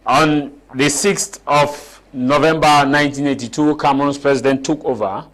On the 6th of November 1982, Cameroon's president took over,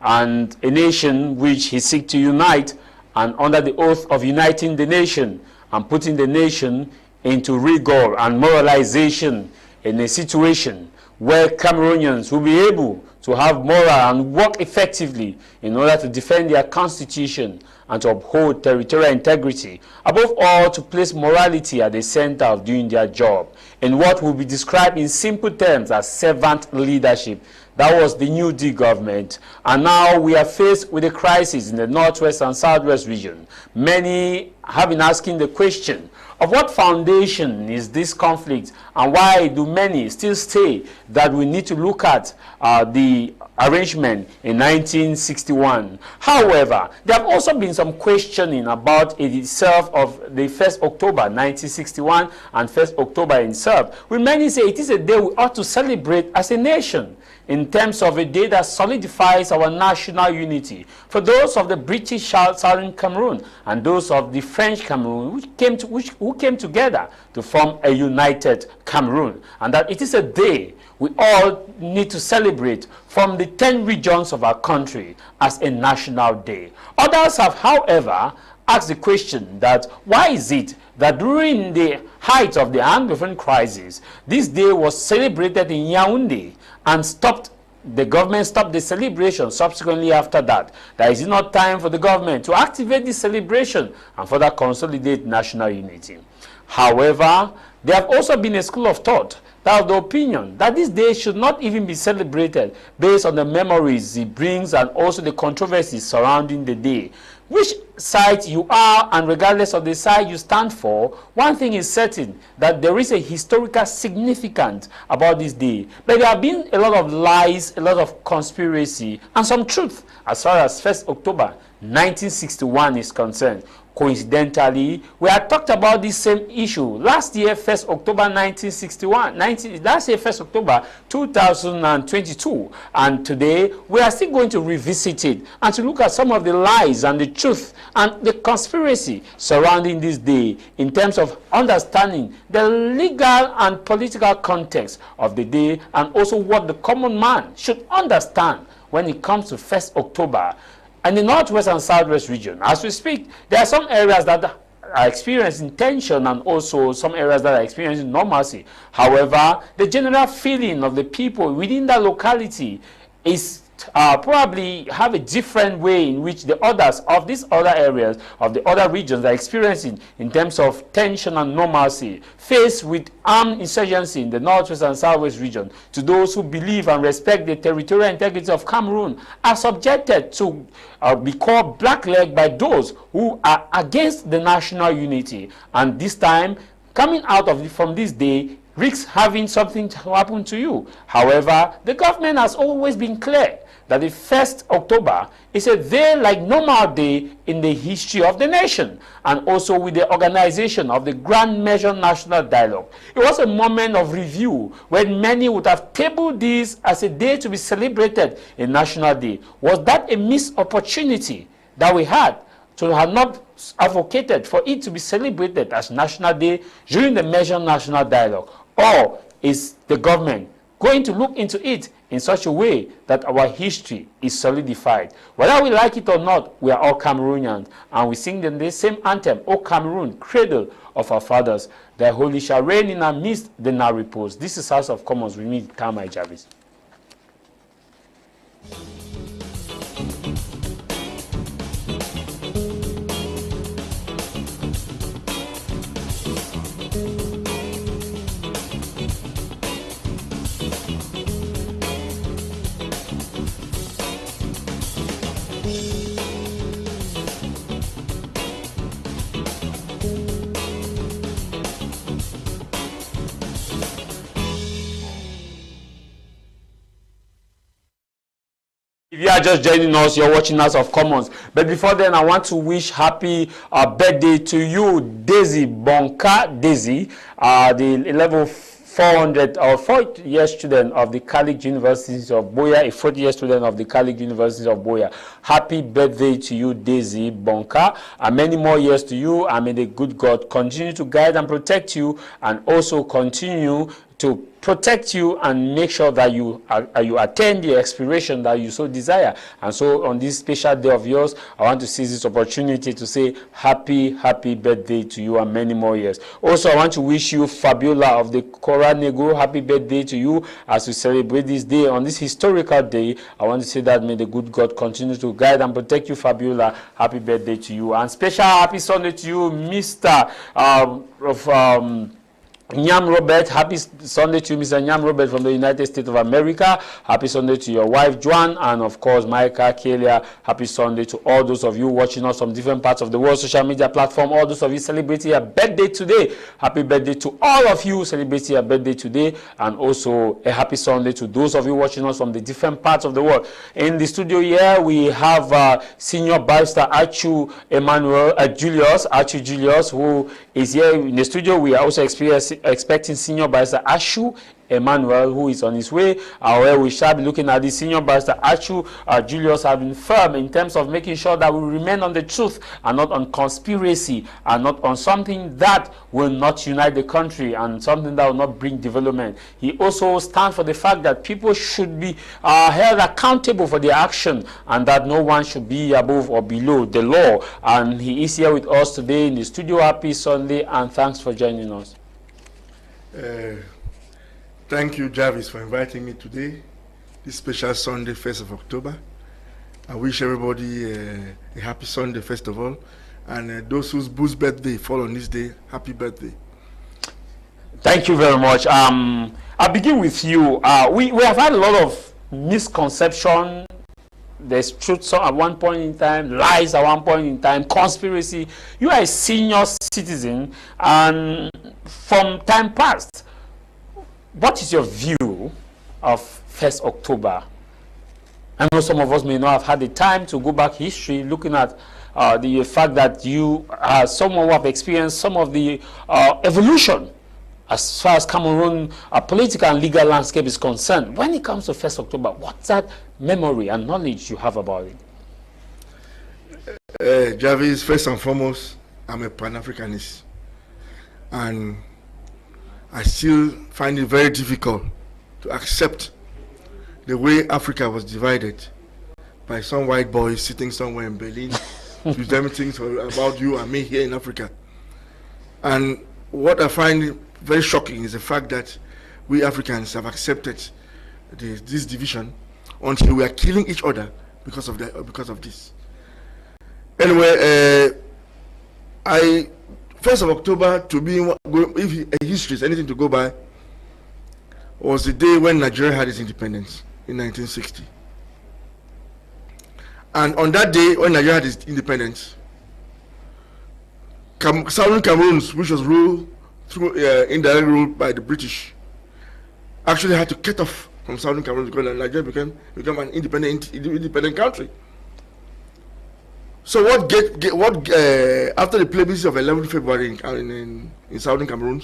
and a nation which he seeks to unite, and under the oath of uniting the nation and putting the nation into rigor and moralization in a situation where Cameroonians will be able to have moral and work effectively in order to defend their constitution and to uphold territorial integrity. Above all, to place morality at the center of doing their job in what will be described in simple terms as servant leadership. That was the New Deal government. And now we are faced with a crisis in the northwest and southwest region. Many have been asking the question, of what foundation is this conflict, and why do many still say that we need to look at the arrangement in 1961? However, there have also been some questioning about it itself of the 1st October 1961 and 1st October itself. We many say it is a day we ought to celebrate as a nation, in terms of a day that solidifies our national unity. For those of the British Southern Cameroon and those of the French Cameroon, who came together to form a united Cameroon, and that it is a day we all need to celebrate from the 10 regions of our country as a national day. Others have, however, asked the question that why is it that during the height of the Anglophone crisis, this day was celebrated in Yaoundé and the government stopped the celebration subsequently after that? That is not time for the government to activate this celebration and further consolidate national unity. However, there have also been a school of thought that of the opinion that this day should not even be celebrated based on the memories it brings and also the controversies surrounding the day. Which side you are, and regardless of the side you stand for, one thing is certain, that there is a historical significance about this day. But there have been a lot of lies, a lot of conspiracy, and some truth as far as 1st October 1961 is concerned. Coincidentally, we had talked about this same issue last year, 1st October 1961, last year, 1st October 2022. And today, we are still going to revisit it and to look at some of the lies and the truth and the conspiracy surrounding this day in terms of understanding the legal and political context of the day, and also what the common man should understand when it comes to 1st October. And the northwest and southwest region, as we speak, there are some areas that are experiencing tension and also some areas that are experiencing normalcy. However, the general feeling of the people within that locality is probably have a different way in which the others of these other areas, of the other regions, are experiencing in terms of tension and normalcy, faced with armed insurgency in the northwest and southwest region. To those who believe and respect the territorial integrity of Cameroon, are subjected to be called blackleg by those who are against the national unity. And this time, coming out of from this day, risks having something to happen to you. However, the government has always been clear that the 1st October is a day like no more day in the history of the nation, and also with the organization of the Grand Measure National Dialogue. It was a moment of review when many would have tabled this as a day to be celebrated, a national day. Was that a missed opportunity that we had to have not advocated for it to be celebrated as National Day during the Measure National Dialogue? Or is the government going to look into it in such a way that our history is solidified? Whether we like it or not, we are all Cameroonians, and we sing the same anthem, O Cameroon, cradle of our fathers. Thy holy shall reign in our midst, the now repose. This is House of Commons. We meet Tah Mai Javis. If you are just joining us, you're watching House of Commons. But before then, I want to wish happy birthday to you, Daisy Bonka. Daisy, the level 400 or 4th-year student of the College University of Boya, a 4th-year student of the College University of Boya. Happy birthday to you, Daisy Bonka, and many more years to you. And may the good God continue to guide and protect you, and also continue to protect you and make sure that you attain the aspiration that you so desire. And so on this special day of yours, I want to seize this opportunity to say happy birthday to you and many more years. Also, I want to wish you, Fabiola of the Kora Negro, happy birthday to you as we celebrate this day. On this historical day, I want to say that may the good God continue to guide and protect you, Fabiola. Happy birthday to you. And special happy Sunday to you, Mr. Nyam Robert. Happy Sunday to you, Mr. Nyam Robert from the United States of America. Happy Sunday to your wife, Joan, and of course, Micah, Kelia. Happy Sunday to all those of you watching us from different parts of the world, social media platform, all those of you celebrating your birthday today. Happy birthday to all of you celebrating your birthday today, and also a happy Sunday to those of you watching us from the different parts of the world. In the studio here, we have Senior Barister Achu Emmanuel, Julius, who is here in the studio. We are also expecting Senior Barister Achu Emmanuel, who is on his way, where we shall be looking at the Senior Barister Achu. Julius have been firm in terms of making sure that we remain on the truth and not on conspiracy and not on something that will not unite the country and something that will not bring development. He also stands for the fact that people should be held accountable for their action and that no one should be above or below the law. And he is here with us today in the studio. Happy Sunday and thanks for joining us. Thank you, Javis, for inviting me today, this special Sunday, 1st of October. I wish everybody a happy Sunday, first of all, and those whose birthday fall on this day, happy birthday. Thank you very much. I'll begin with you. We have had a lot of misconception. There's truth at one point in time, lies at one point in time, conspiracy. You are a senior citizen, and from time past, what is your view of 1st October? I know some of us may not have had the time to go back history, looking at the fact that you are someone who have experienced some of the evolution as far as Cameroon political and legal landscape is concerned. When it comes to 1st October, what's that memory and knowledge you have about it? Javis, first and foremost, I'm a Pan-Africanist. And I still find it very difficult to accept the way Africa was divided by some white boys sitting somewhere in Berlin to them things about you and me here in Africa. And what I find very shocking is the fact that we Africans have accepted this division until we are killing each other because of this. Anyway, 1st of October, to me, if history is anything to go by, was the day when Nigeria had its independence in 1960. And on that day, when Nigeria had its independence, Southern Cameroon, which was ruled through indirect rule by the British, actually had to cut off from Southern Cameroon because Nigeria became an independent country. So after the plebiscite of 11th February in Southern Cameroon,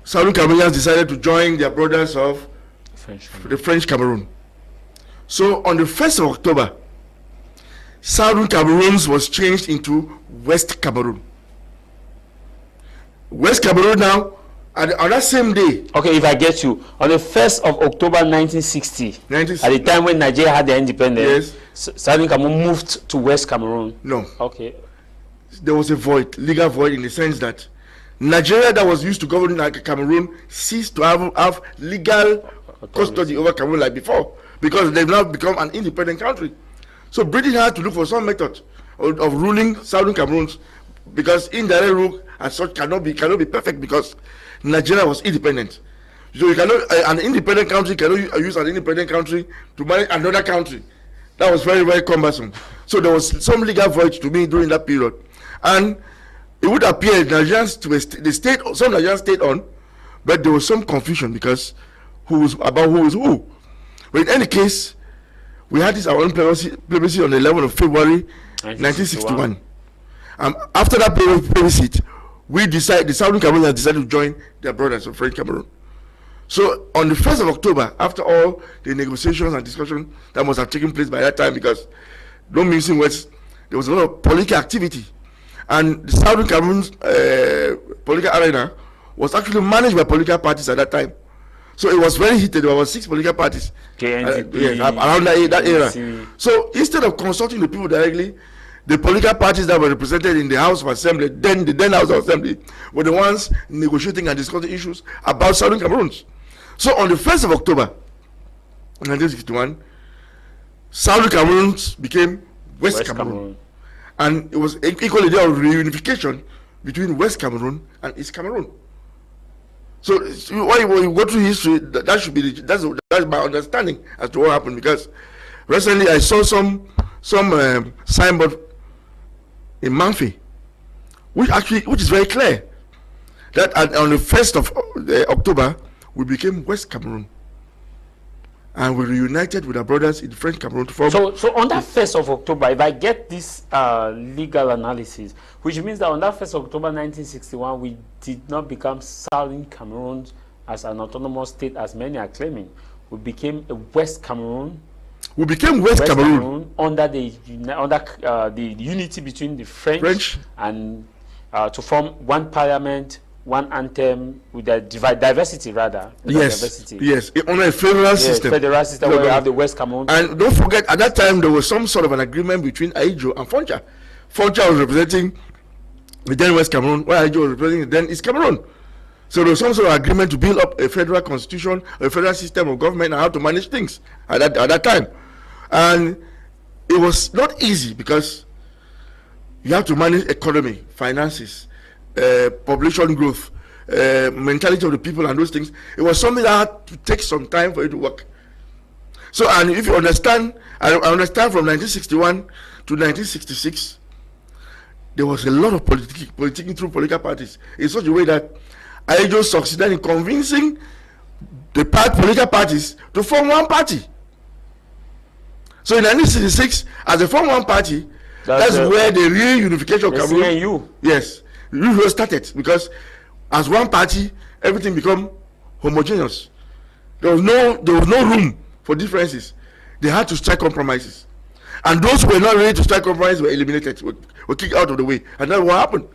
Southern Cameroonians decided to join their brothers of the French Cameroon. So on the 1st of October, Southern Cameroon was changed into West Cameroon. West Cameroon now, on that same day. Okay, if I get you, on the 1st of October 1960, at the time when Nigeria had their independence, yes, Southern Cameroon moved to West Cameroon. No. Okay. There was a void, legal void, in the sense that Nigeria, that was used to govern like Cameroon, ceased to have legal custody over Cameroon like before, because they've now become an independent country. So Britain had to look for some method of ruling Southern Cameroon, because indirect rule as such cannot be perfect, because Nigeria was independent. So you cannot, an independent country cannot use an independent country to manage another country. That was very, very cumbersome. So there was some legal void to me during that period. And it would appear some Nigerians stayed on, but there was some confusion because who was who. But in any case, we had our own plebiscite on the 11th of February 1961. After that plebiscite, the Southern Cameroonians decided to join their brothers of French Cameroon. So on the 1st of October, after all the negotiations and discussions that must have taken place by that time, because don't missing words, there was a lot of political activity, and the Southern Cameroon's political arena was actually managed by political parties at that time. So it was very heated. There were 6 political parties around that era. So instead of consulting the people directly, the political parties that were represented in the House of Assembly, the then House of Assembly, were the ones negotiating and discussing issues about Southern Cameroons. So on the 1st of October, 1961, Southern Cameroons became West Cameroon. And it was equally there of reunification between West Cameroon and East Cameroon. So when you go through history, that's my understanding as to what happened. Because recently I saw some signboard in Manfi, which is very clear that on the 1st of October we became West Cameroon, and we reunited with our brothers in French Cameroon to form. So on that 1st of October, if I get this legal analysis, which means that on that 1st of October 1961, we did not become Southern Cameroon as an autonomous state, as many are claiming. We became a West Cameroon. We became West Cameroon under the unity between the French. And to form one parliament, one anthem, with the diversity rather. Yes, on a federal system. Federal system where you have the West Cameroon. And don't forget, at that time there was some sort of an agreement between Achu and Foncha. Foncha was representing the then West Cameroon, while Achu was representing the then East Cameroon. So there was some sort of agreement to build up a federal constitution, a federal system of government, and how to manage things at that time. And it was not easy because you have to manage economy, finances, population growth, mentality of the people and those things. It was something that had to take some time for it to work. So, and if you understand, I understand from 1961 to 1966, there was a lot of politicking through political parties in such a way that Ajo succeeded in convincing the political parties to form one party. So in 1966, as they formed one party, that's where the real unification of Cameroon. Yes. It started, because as one party everything become homogeneous. There was no room for differences. They had to strike compromises, and those who were not ready to strike compromises were eliminated, were kicked out of the way. And that's what happened.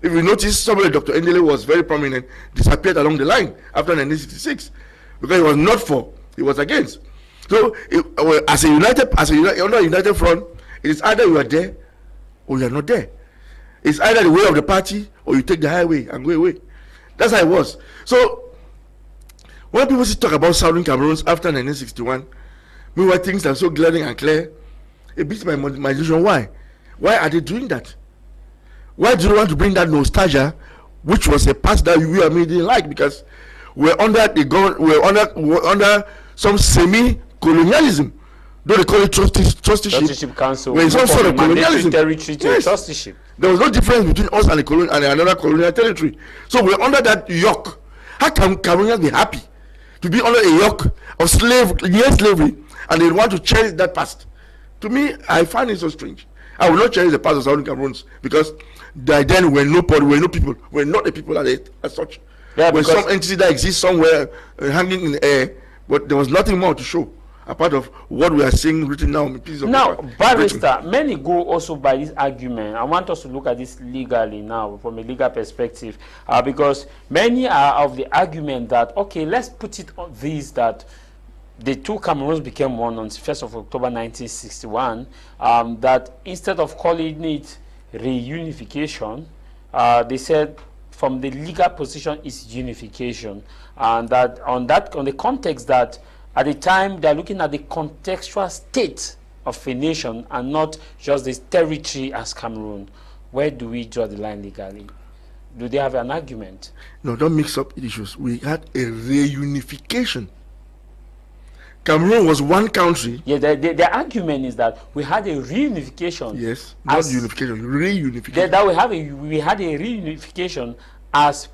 If you notice, somebody, Dr. Endele, was very prominent, disappeared along the line after 1966 because he was not for, he was against. So as a united front, it is either you are there or you are not there. It's either the way of the party or you take the highway and go away. That's how it was. So when people talk about Southern Cameroons after 1961, meanwhile things are so glaring and clear, it beats my imagination. Why? Why are they doing that? Why do you want to bring that nostalgia, which was a past that you and me didn't like? Because we're under some semi-colonialism. Though they call it trusteeship council. We're in some sort of colonialism. Territory to trusteeship. There was no difference between us and another colonial territory. So we're under that yoke. How can Cameroonians be happy to be under a yoke of slavery, and they want to change that past? To me, I find it so strange. I will not change the past of Southern Cameroons, because then we're no people. We're not the people as such. Yeah, we're some entity that exists somewhere hanging in the air, but there was nothing more to show apart of what we are seeing written now on the piece of paper. Now, Barrister, many go also by this argument. I want us to look at this legally now, from a legal perspective, because many are of the argument that, okay, let's put it on this, that the two Cameroons became one on the 1st of October 1961, that instead of calling it reunification, they said from the legal position is unification, and that on the context that at the time they're looking at the contextual state of a nation and not just this territory as Cameroon. Where do we draw the line legally? Do they have an argument? No, don't mix up issues. We had a reunification. Cameroon was one country. Yeah, the argument is that we had a reunification. Yes, not unification, reunification. That we had a reunification as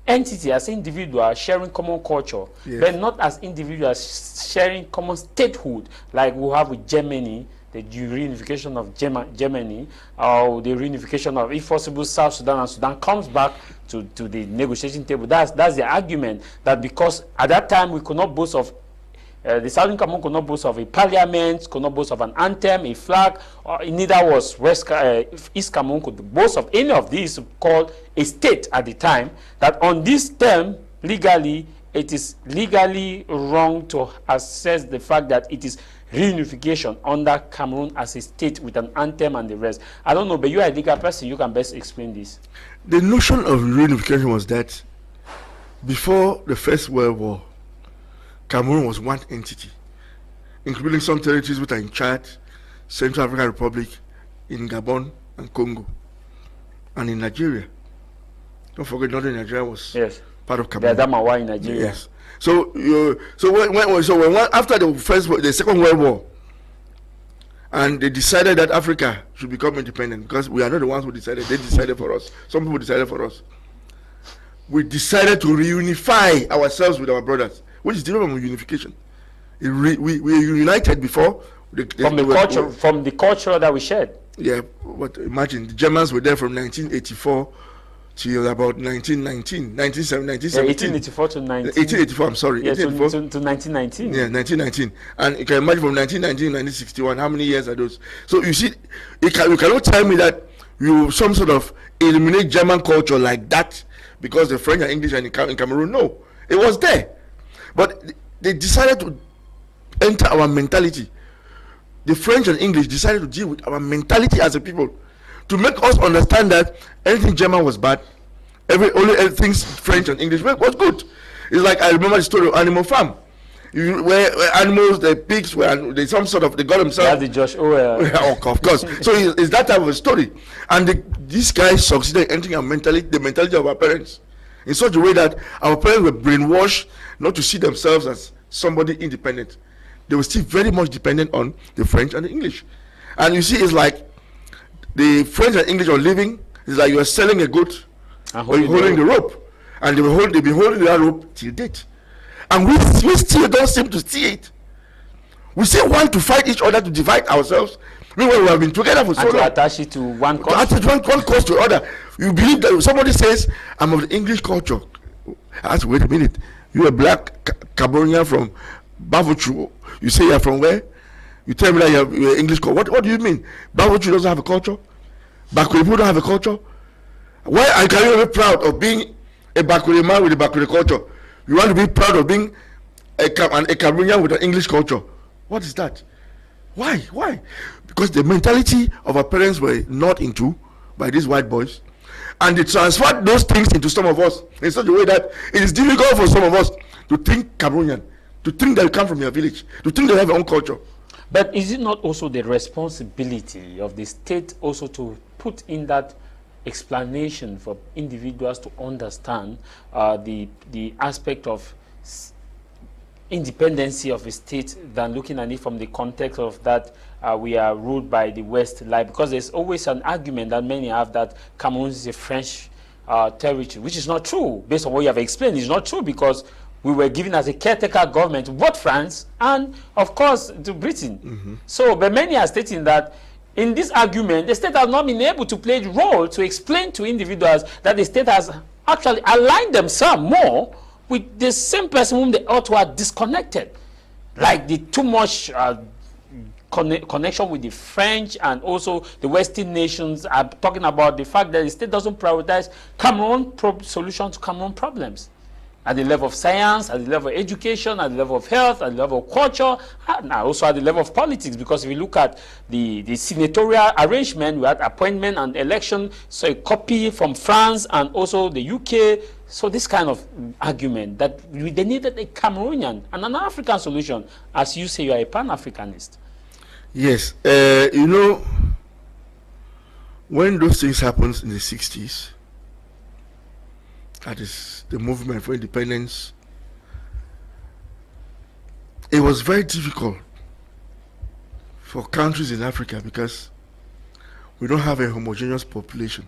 entity, as individual sharing common culture, yes, but not as individuals sharing common statehood, like we have with Germany, the reunification of Germany, or the reunification of, if possible, South Sudan, and Sudan comes back to the negotiating table. That's the argument, that because at that time we could not boast of The Southern Cameroon could not boast of a parliament, could not boast of an anthem, a flag, or neither was East Cameroon could boast of any of these called a state at the time. That on this term, legally, it is legally wrong to assess the fact that it is reunification under Cameroon as a state with an anthem and the rest. I don't know, but you are a legal person, you can best explain this. The notion of reunification was that before the First World War, Cameroon was one entity, including some territories which are in Chad, Central African Republic, in Gabon and Congo, and in Nigeria. Don't forget, Northern Nigeria was part of Cameroon. The Adamawa in Nigeria. Yes. So, after the Second World War, and they decided that Africa should become independent, because we are not the ones who decided. They decided for us. Some people decided for us. We decided to reunify ourselves with our brothers, which is different from unification. We united before. From the culture that we shared. Yeah, but imagine, the Germans were there from 1984 till about 1917. 1884 to 1884, I'm sorry. Yeah, to 1919. Yeah, 1919. And you can imagine from 1919 to 1961, how many years are those? So you see, you cannot tell me that you some sort of eliminate German culture like that because the French and English are in Cameroon. No, it was there. But they decided to enter our mentality. The French and English decided to deal with our mentality as a people, to make us understand that anything German was bad, only things French and English was good. It's like, I remember the story of Animal Farm, where animals, the pigs, they got themselves. Yeah, the Josh Orwell. Of course. So it's that type of a story. And these guys succeeded entering our mentality, the mentality of our parents, in such a way that our parents were brainwashed not to see themselves as somebody independent. They were still very much dependent on the French and the English. And you see, it's like the French and English are living. It's like you are selling a goat, or you're holding the rope, and they've been holding that rope till date. And we still don't seem to see it. We still want to fight each other to divide ourselves. Meanwhile, we have been together for so long. To attach it to one cause. To attach one cause to the other. You believe that somebody says, I'm of the English culture. I ask, wait a minute. You're a black Cameroonian from Bavochu. You say you're from where? You tell me that you're English culture. What do you mean? Bavochu doesn't have a culture? Bakuri people don't have a culture? Why can you be proud of being a Bakuri man with a Bakuri culture? You want to be proud of being a Cameroonian with an English culture? What is that? Why? Because the mentality of our parents were not into by these white boys, and they transferred those things into some of us in such a way that it is difficult for some of us to think Cameroonian, to think that you come from your village, to think they have their own culture. But is it not also the responsibility of the state also to put in that explanation for individuals to understand the aspect of independency of a state than looking at it from the context of that we are ruled by the West? Because there's always an argument that many have that Cameroon is a French territory, which is not true. Based on what you have explained, it's not true, because we were given as a caretaker government to both France and, of course, to Britain. So, but many are stating that in this argument, the state has not been able to play the role to explain to individuals that the state has actually aligned themselves more with the same person whom they ought to have disconnected. Like the too much connection with the French and also the Western nations are talking about the fact that the state doesn't prioritize Cameroon solutions to Cameroon problems. At the level of science, at the level of education, at the level of health, at the level of culture, and also at the level of politics. Because if you look at the senatorial arrangement, we had appointment and election, so a copy from France and also the UK. So this kind of argument that they needed a Cameroonian and an African solution. As you say, you are a Pan-Africanist. Yes. You know, when those things happened in the 60s, that is the movement for independence, it was very difficult for countries in Africa because we don't have a homogeneous population.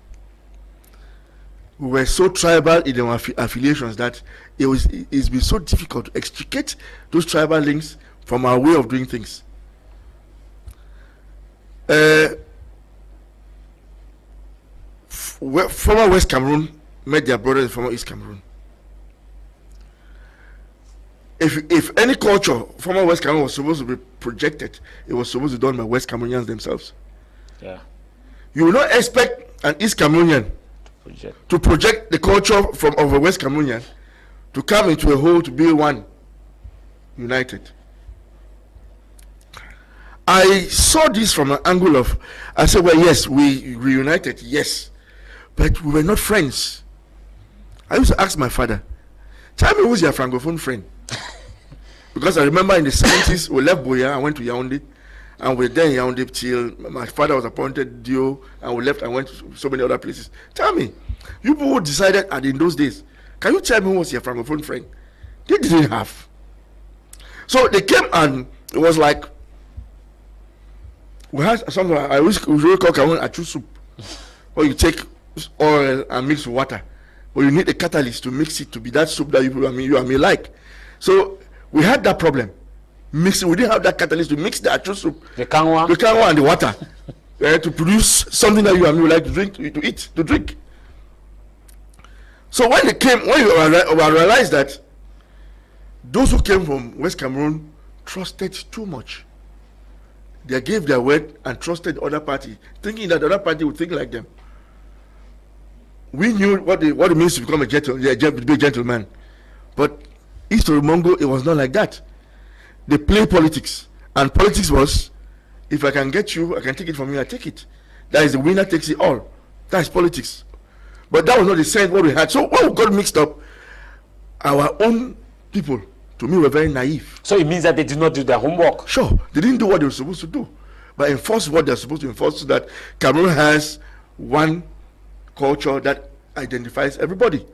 We were so tribal in our affiliations that it's been so difficult to extricate those tribal links from our way of doing things. Former West Cameroon met their brothers in former East Cameroon. if any culture former West Cameroon was supposed to be projected, it was supposed to be done by West Cameroonians themselves. Yeah. You will not expect an East Cameroonian to project the culture of a West Cameroonian to come into a whole to be one united. I saw this from an angle of, I said, well, yes, we reunited, yes, but we were not friends. I used to ask my father, tell me who's your Francophone friend? Because I remember in the 70s, we left Boya and went to Yaoundé, and we were there in Yaoundé till my father was appointed DO, and we left and went to so many other places. Tell me, you people who decided in those days, can you tell me who was your Francophone friend? They didn't have. So they came and it was like, we had something I usually call Achu soup, where you take oil and mix water, but you need a catalyst to mix it to be that soup that you and me like. So we had that problem. We didn't have that catalyst to mix the Achu soup, the kangwa and the water to produce something that you and me would like to drink, to drink. So when we realized that those who came from West Cameroon trusted too much. They gave their word and trusted the other party, thinking that the other party would think like them. We knew what it means to become a big gentleman. But East Mongo, it was not like that. They play politics. And politics was, if I can get you, I can take it from you, I take it. That is the winner takes it all. That is politics. But that was not the sense what we had. So when we got mixed up, our own people, to me, were very naive. So it means that they did not do their homework. Sure, they didn't do what they were supposed to do, but enforce what they're supposed to enforce, so that Cameroon has one culture that identifies everybody,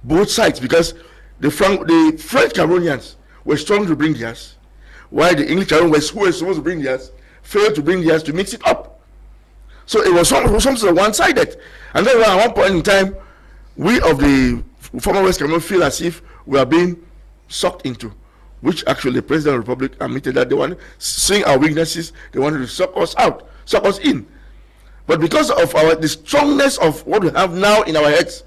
both sides. Because the French Cameroonians were strong to bring theirs, while the English Cameroonians, who were supposed to bring theirs, failed to bring theirs to mix it up. So it was something one-sided. And then at one point in time, we of the former West Cameroon feel as if we are being sucked into, which actually the President of the Republic admitted that they wanted, seeing our weaknesses, they wanted to suck us out, suck us in. But because of the strongness of what we have now in our heads,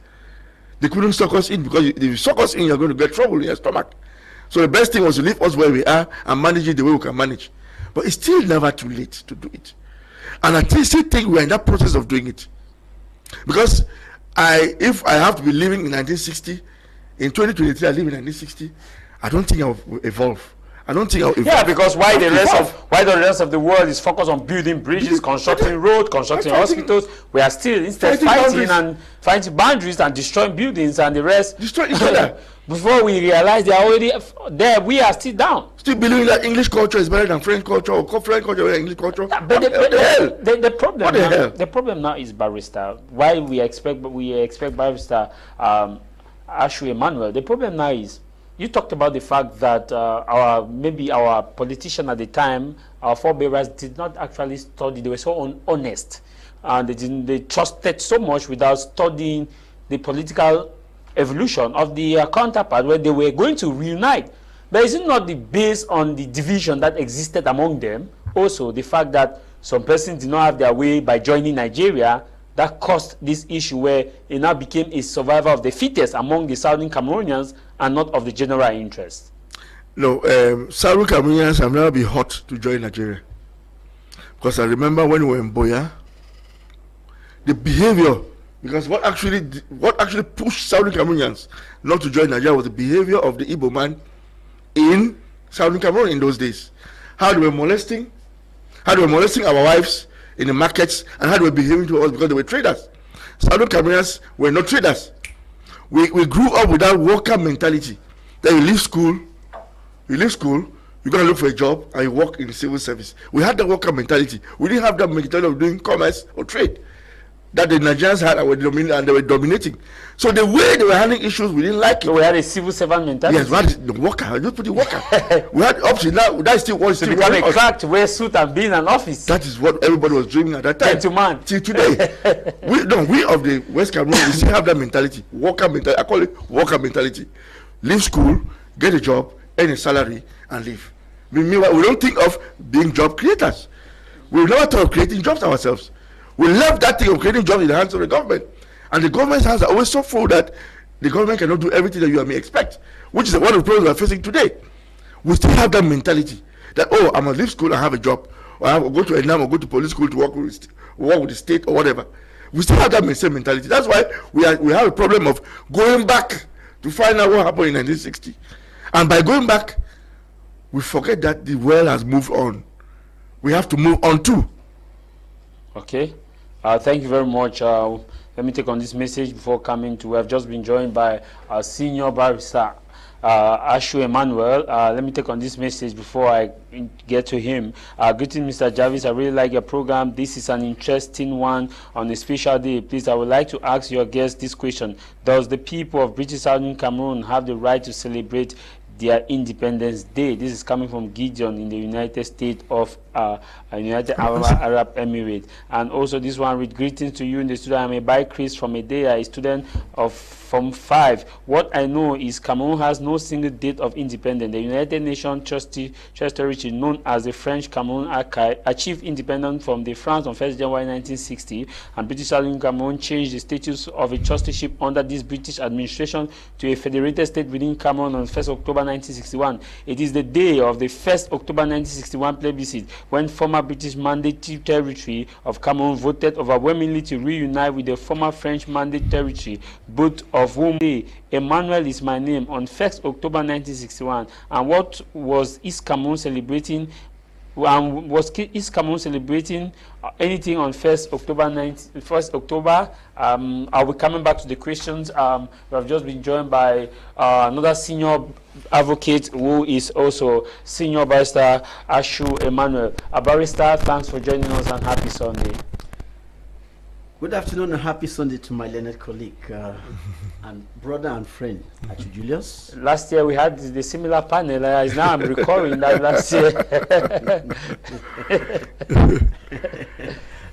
they couldn't suck us in, because if you suck us in, you're going to get trouble in your stomach. So the best thing was to leave us where we are and manage it the way we can manage. But it's still never too late to do it. And I still think we're in that process of doing it. Because if I have to be living in 1960, in 2023 I live in 1960, I don't think I'll evolve. I don't think I'll evolve. Yeah, because why the rest of the world is focused on building bridges, constructing roads, constructing hospitals, we are still instead fighting boundaries and destroying buildings, and the rest destroy each other. Before we realize they are already there, we are still down. Still believing that English culture is better than French culture, or French culture better than English culture. Yeah, but the problem now is Barister. Why we expect Barister Barister Emmanuel. The problem now is, you talked about the fact that maybe our politician at the time, our forebearers, did not actually study. They were so honest, and they trusted so much without studying the political evolution of the counterpart, where they were going to reunite. But is it not based on the division that existed among them? Also, the fact that some persons did not have their way by joining Nigeria, that caused this issue where it now became a survivor of the fittest among the Southern Cameroonians and not of the general interest. No, Southern Cameroonians have never been hot to join Nigeria. Because I remember when we were in Boya, the behavior, because what actually pushed Southern Cameroonians not to join Nigeria was the behavior of the Igbo man in Southern Cameroon in those days. How they were molesting our wives in the markets, and how they were behaving to us because they were traders. Southern Cameroonians were not traders. We grew up with that worker mentality. That you leave school, you're going to look for a job, and you work in the civil service. We had the worker mentality. We didn't have that mentality of doing commerce or trade that the Nigerians had, and they were dominating. So the way they were handling issues, we didn't like it. So we had a civil servant mentality. Yes, we had the worker. I just put the worker. We had options. Now that's still what. To become a clerk, to wear suit and be in an office. That is what everybody was dreaming at that time. Gentleman. Till today, we of the West Cameroon, we still have that mentality. Worker mentality. I call it worker mentality. Leave school, get a job, earn a salary, and leave. Meanwhile, we don't think of being job creators. We never thought of creating jobs ourselves. We left that thing of creating jobs in the hands of the government. And the government's hands are always so full that The government cannot do everything that you and me expect, which is one of the problems we are facing today. We still have that mentality that, oh, I must leave school and have a job, or I will go to Enam or go to police school to work with the state or whatever. We still have that same mentality. That's why we have a problem of going back to find out what happened in 1960. And by going back, we forget that the world has moved on. We have to move on too. Okay. Thank you very much. Let me take on this message before coming to. We have just been joined by our senior barrister, Achu Emmanuel. Let me take on this message before I get to him. Greetings, Mr. Javis. I really like your program. This is an interesting one on a special day. Please, I would like to ask your guest this question. Does the people of British Southern Cameroon have the right to celebrate their Independence Day? This is coming from Gideon in the United States of United Arab Emirates. And also this one read, greetings to you in the studio. I'm a by Chris from Edea, a student from 5. What I know is Cameroon has no single date of independence. The United Nations Territory, known as the French Cameroon Archive, achieved independence from the France on 1st January 1960, and British Southern Cameroon changed the status of a trustee under this British administration to a federated state within Cameroon on 1st October 1961. It is the day of the 1st October 1961 plebiscite when former British Mandate Territory of Cameroon voted overwhelmingly to reunite with the former French Mandate Territory, both of whom Emmanuel is my name, on 1st October 1961. And what was East Cameroon celebrating? Was East Cameroon celebrating anything on 1st October? I'll be coming back to the questions. We have just been joined by another senior advocate who is also senior barrister, Achu Emmanuel. A barrister, thanks for joining us and happy Sunday. Good afternoon and happy Sunday to my learned colleague and brother and friend, Achu Julius. Last year we had the similar panel. Now I'm recalling that last year.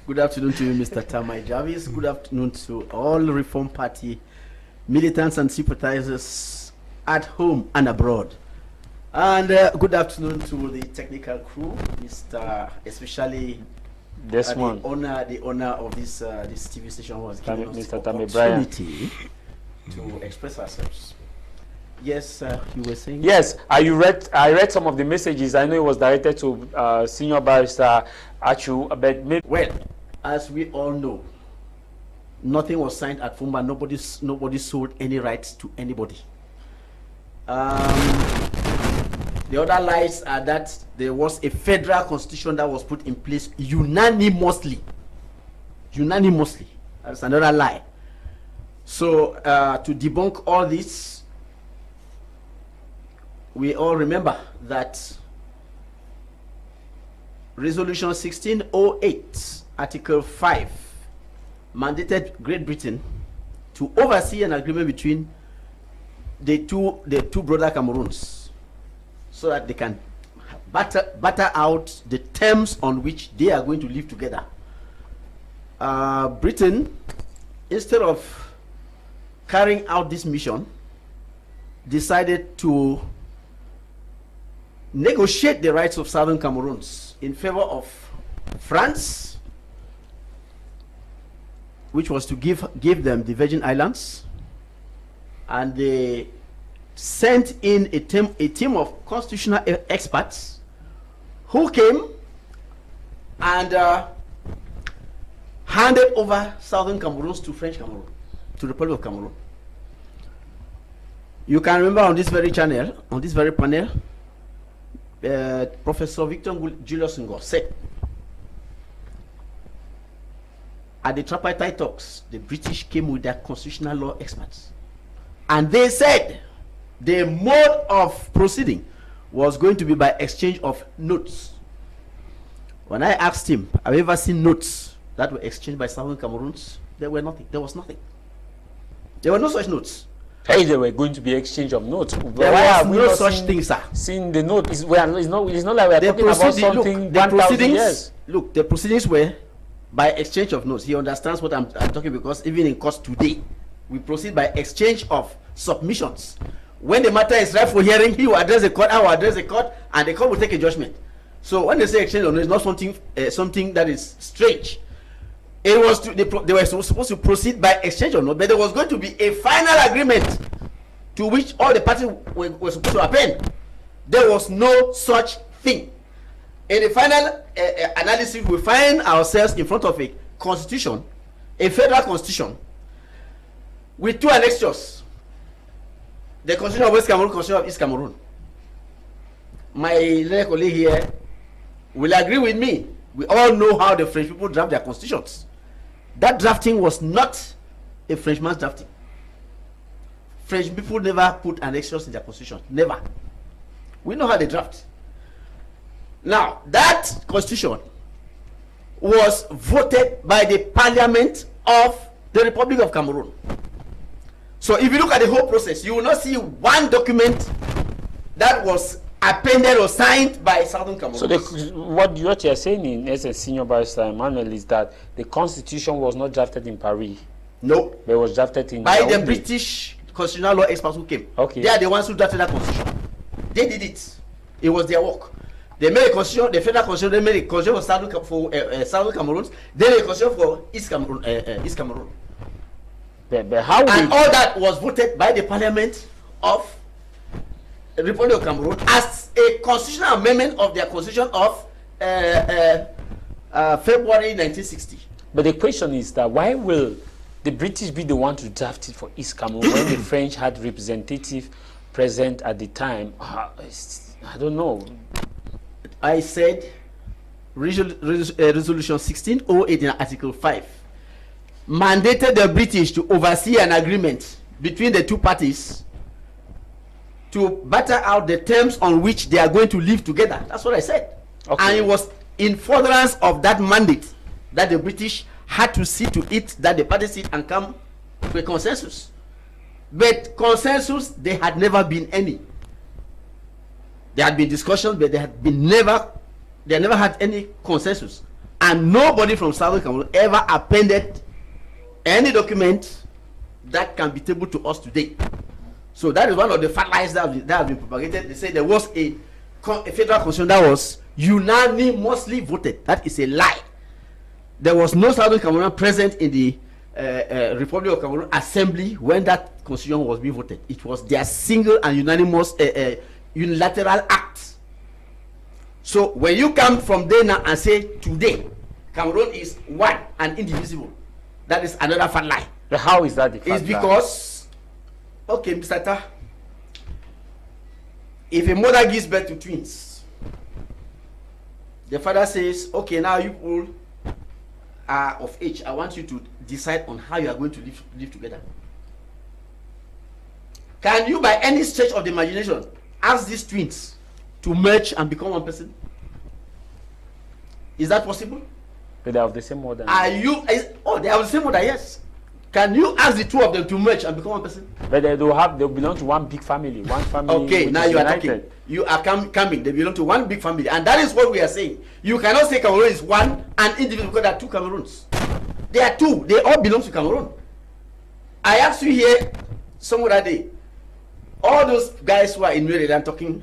Good afternoon to you, Mr. Tah Mai Javis. Good afternoon to all Reform Party militants and sympathizers at home and abroad. And good afternoon to the technical crew, Mr. especially Desmond. The owner of this TV station was giving us Mr. the opportunity to express ourselves. Yes, you were saying? Yes, I read some of the messages. I know it was directed to senior barrister Achu, but maybe. Well, as we all know, nothing was signed at Fumba. Nobody sold any rights to anybody. The other lies are that there was a federal constitution that was put in place unanimously. Unanimously. That's another lie. So to debunk all this, we all remember that Resolution 1608, Article 5, mandated Great Britain to oversee an agreement between the two brother Cameroons, so that they can batter out the terms on which they are going to live together. Britain, instead of carrying out this mission, decided to negotiate the rights of Southern Cameroons in favor of France, which was to give them the Virgin Islands, and they sent in a team of constitutional experts who came and handed over Southern Cameroons to French Cameroon, to the Republic of Cameroon. You can remember on this very channel, on this very panel, Professor Victor Julius said, at the tripartite talks, the British came with their constitutional law experts, and they said the mode of proceeding was going to be by exchange of notes. When I asked him, have you ever seen notes that were exchanged by Southern Cameroons? There were nothing. There was nothing. There were no such notes. Hey, there were going to be exchange of notes. There was no such thing, sir. Seeing the note, it's not like we are talking about something 1,000 years. Look, the proceedings were by exchange of notes. He understands what I'm talking, because even in court today, we proceed by exchange of submissions. When the matter is ripe for hearing, he will address the court, I will address the court, and the court will take a judgment. So when they say exchange of notes, it's not something that is strange. It was they were supposed to proceed by exchange or not, but there was going to be a final agreement to which all the parties were supposed to append. There was no such thing. In the final analysis, we find ourselves in front of a constitution, a federal constitution, with two annexures: the Constitution of West Cameroon, Constitution of East Cameroon. My little colleague here will agree with me. We all know how the French people draft their constitutions. That drafting was not a Frenchman's drafting. French people never put annexures in their constitution. Never. We know how they draft. Now, that constitution was voted by the Parliament of the Republic of Cameroon. So if you look at the whole process, you will not see one document that was appended or signed by Southern Cameroon. So what you are saying as a senior barrister Emmanuel is that the constitution was not drafted in Paris. No. But it was drafted in by the British constitutional law experts who came. Okay. They are the ones who drafted that constitution. They did it. It was their work. They made a constitution, the federal constitution, they made a constitution for Southern Cameroon, then a constitution for East Cameroon. But how and all that was voted by the Parliament of the Republic of Cameroon as a constitutional amendment of their constitution of February 1960. But the question is that why will the British be the one to draft it for East Cameroon when the French had representative present at the time? I don't know. I said resolution 1608 in Article 5 mandated the British to oversee an agreement between the two parties to batter out the terms on which they are going to live together. That's what I said. Okay. And it was in furtherance of that mandate that the British had to see to it that the parties sit and come to a consensus. But consensus, there had never been any. There had been discussions, but they never had any consensus. And nobody from Southern Cameroon ever appended any document that can be tabled to us today. So that is one of the fat lies that have been propagated. They say there was a federal constitution that was unanimously voted. That is a lie. There was no Southern Cameroon present in the Republic of Cameroon assembly when that constitution was being voted. It was their single and unanimous unilateral act. So when you come from there now and say today Cameroon is one and indivisible, that is another fat lie. But how is that the fat It's because okay, Mr. Tah, if a mother gives birth to twins, the father says, okay, now you all are of age, I want you to decide on how you are going to live together. Can you by any stretch of the imagination ask these twins to merge and become one person? Is that possible? But they have the same mother. They have the same mother, yes. Can you ask the two of them to merge and become one person? But they belong to one big family. One family. Okay, now you are talking. You are coming. They belong to one big family. And that is what we are saying. You cannot say Cameroon is one and individual because there are two Cameroons. There are two. They all belong to Cameroon. I asked you here some other day. All those guys who are in Maryland talking,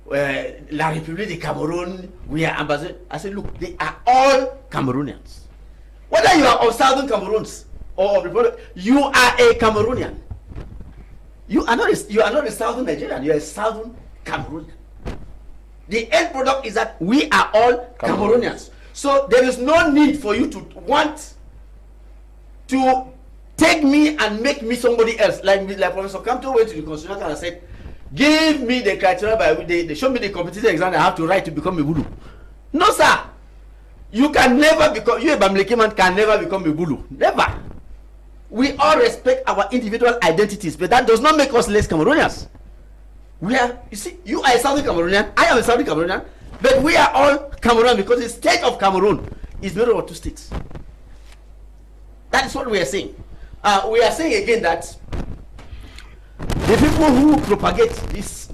La République de Cameroon, we are ambassadors. I said, look, they are all Cameroonians. Whether you are of Southern Cameroons or of Republic, you are a Cameroonian. You are not a Southern Nigerian. You are a Southern Cameroonian. The end product is that we are all Cameroonians. So there is no need for you to want to take me and make me somebody else. Like Professor Kamto went to the Constitutional Council and said, give me the criteria by which they show me the competitive exam I have to write to become a Bulu. No, sir. You can never become, you a Bamileke man can never become a Bulu. Never. We all respect our individual identities, but that does not make us less Cameroonians. We are, you see, you are a Southern Cameroonian, I am a Southern Cameroonian, but we are all Cameroonian because the state of Cameroon is made up of two states. That is what we are saying. We are saying again that the people who propagate this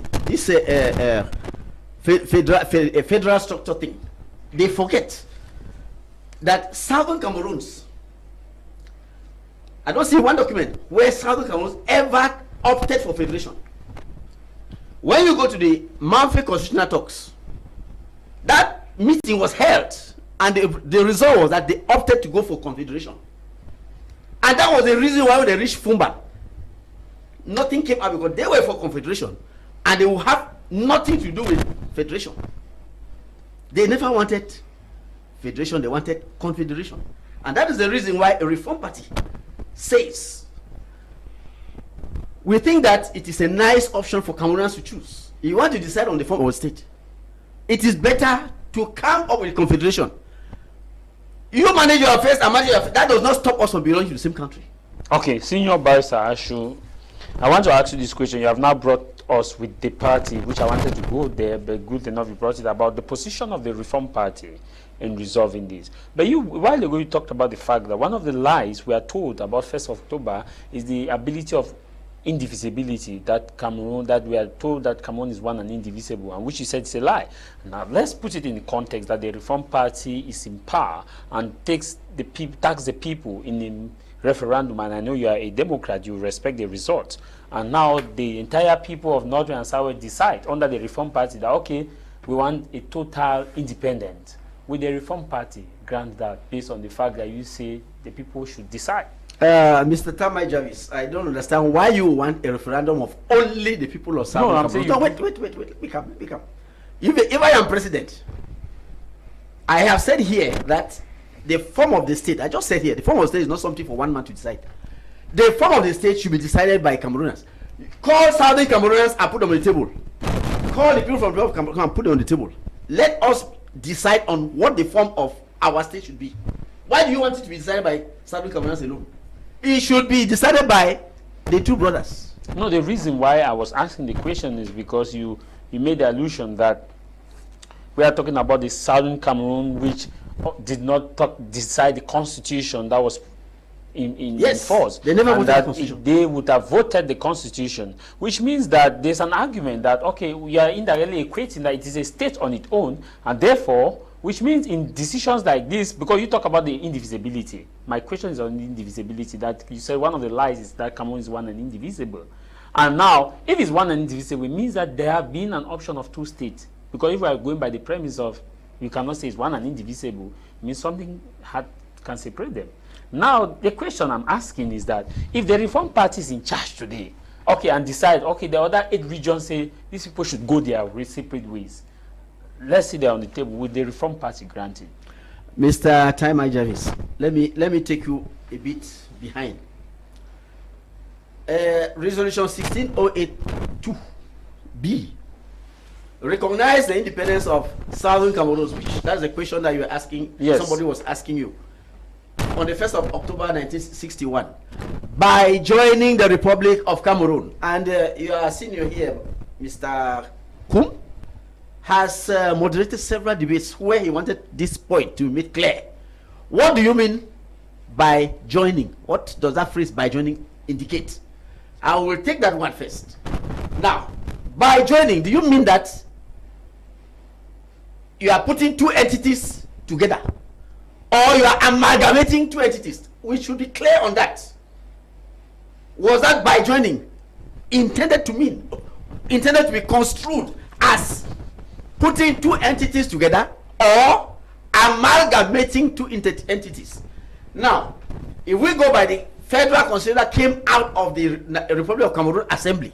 federal structure thing, they forget that Southern Cameroons, I don't see one document where Southern Cameroons ever opted for federation. When you go to the Manfred Constitutional Talks, that meeting was held And the result was that they opted to go for confederation. And that was the reason why when they reached Fumba, nothing came out because they were for confederation. And they will have nothing to do with federation. They never wanted federation, they wanted confederation. And that is the reason why a Reform Party says, we think that it is a nice option for Cameroonians to choose. You want to decide on the form of a state. It is better to come up with confederation. You manage your affairs and manage your affairs. That does not stop us from belonging to the same country. Okay, Senior Barrister Achu, I want to ask you this question. You have now brought us with the party, which I wanted to go there, but good enough you brought it about the position of the Reform Party in resolving this. But you, while ago, you talked about the fact that one of the lies we are told about 1st of October is the ability of indivisibility, that Cameroon, that we are told that Cameroon is one and indivisible, and which you said is a lie. Now let's put it in the context that the Reform Party is in power and tax the people in the referendum, and I know you are a Democrat, you respect the results, and now the entire people of Northern and South decide under the Reform Party that okay, we want a total independence. Will the Reform Party grant that based on the fact that you say the people should decide? Mr. Tah Mai Javis, I don't understand why you want a referendum of only the people of South Africa. No, wait. Pick up. If I am president, I have said here that the form of the state, I just said here, the form of the state is not something for one man to decide. The form of the state should be decided by Cameroonians. Call Southern Cameroonians and put them on the table. Call the people from the north Cameroon and put them on the table. Let us decide on what the form of our state should be. Why do you want it to be decided by Southern Cameroonians alone? It should be decided by the two brothers. No, the reason why I was asking the question is because you made the allusion that we are talking about the Southern Cameroon, which did not decide the constitution that was in force. They never voted the constitution. They would have voted the constitution, which means that there's an argument that okay, we are indirectly equating that it is a state on its own, and therefore, which means in decisions like this, because you talk about the indivisibility, my question is on indivisibility, that you said one of the lies is that Cameroon is one and indivisible. And now, if it's one and indivisible, it means that there have been an option of two states. Because if we are going by the premise of, you cannot say it's one and indivisible, it means something can separate them. Now, the question I'm asking is that, if the Reform Party is in charge today, okay, and decide, okay, the other 8 regions say, these people should go their separate ways. Let's sit there on the table with the Reform Party granted. Mr. Tah Mai Javis, let me take you a bit behind. Resolution 16082B recognize the independence of Southern Cameroon, which that's the question that you were asking. Yes. Somebody was asking you on the 1st of October 1961 by joining the Republic of Cameroon. And your senior here, Mr. Kum, has moderated several debates where he wanted this point to be made clear. What do you mean by joining? What does that phrase by joining indicate? I will take that one first. Now, by joining, do you mean that you are putting two entities together, or you are amalgamating two entities? We should be clear on that. Was that by joining intended to be construed as putting two entities together or amalgamating two entities? Now, if we go by the federal constitution that came out of the Republic of Cameroon Assembly,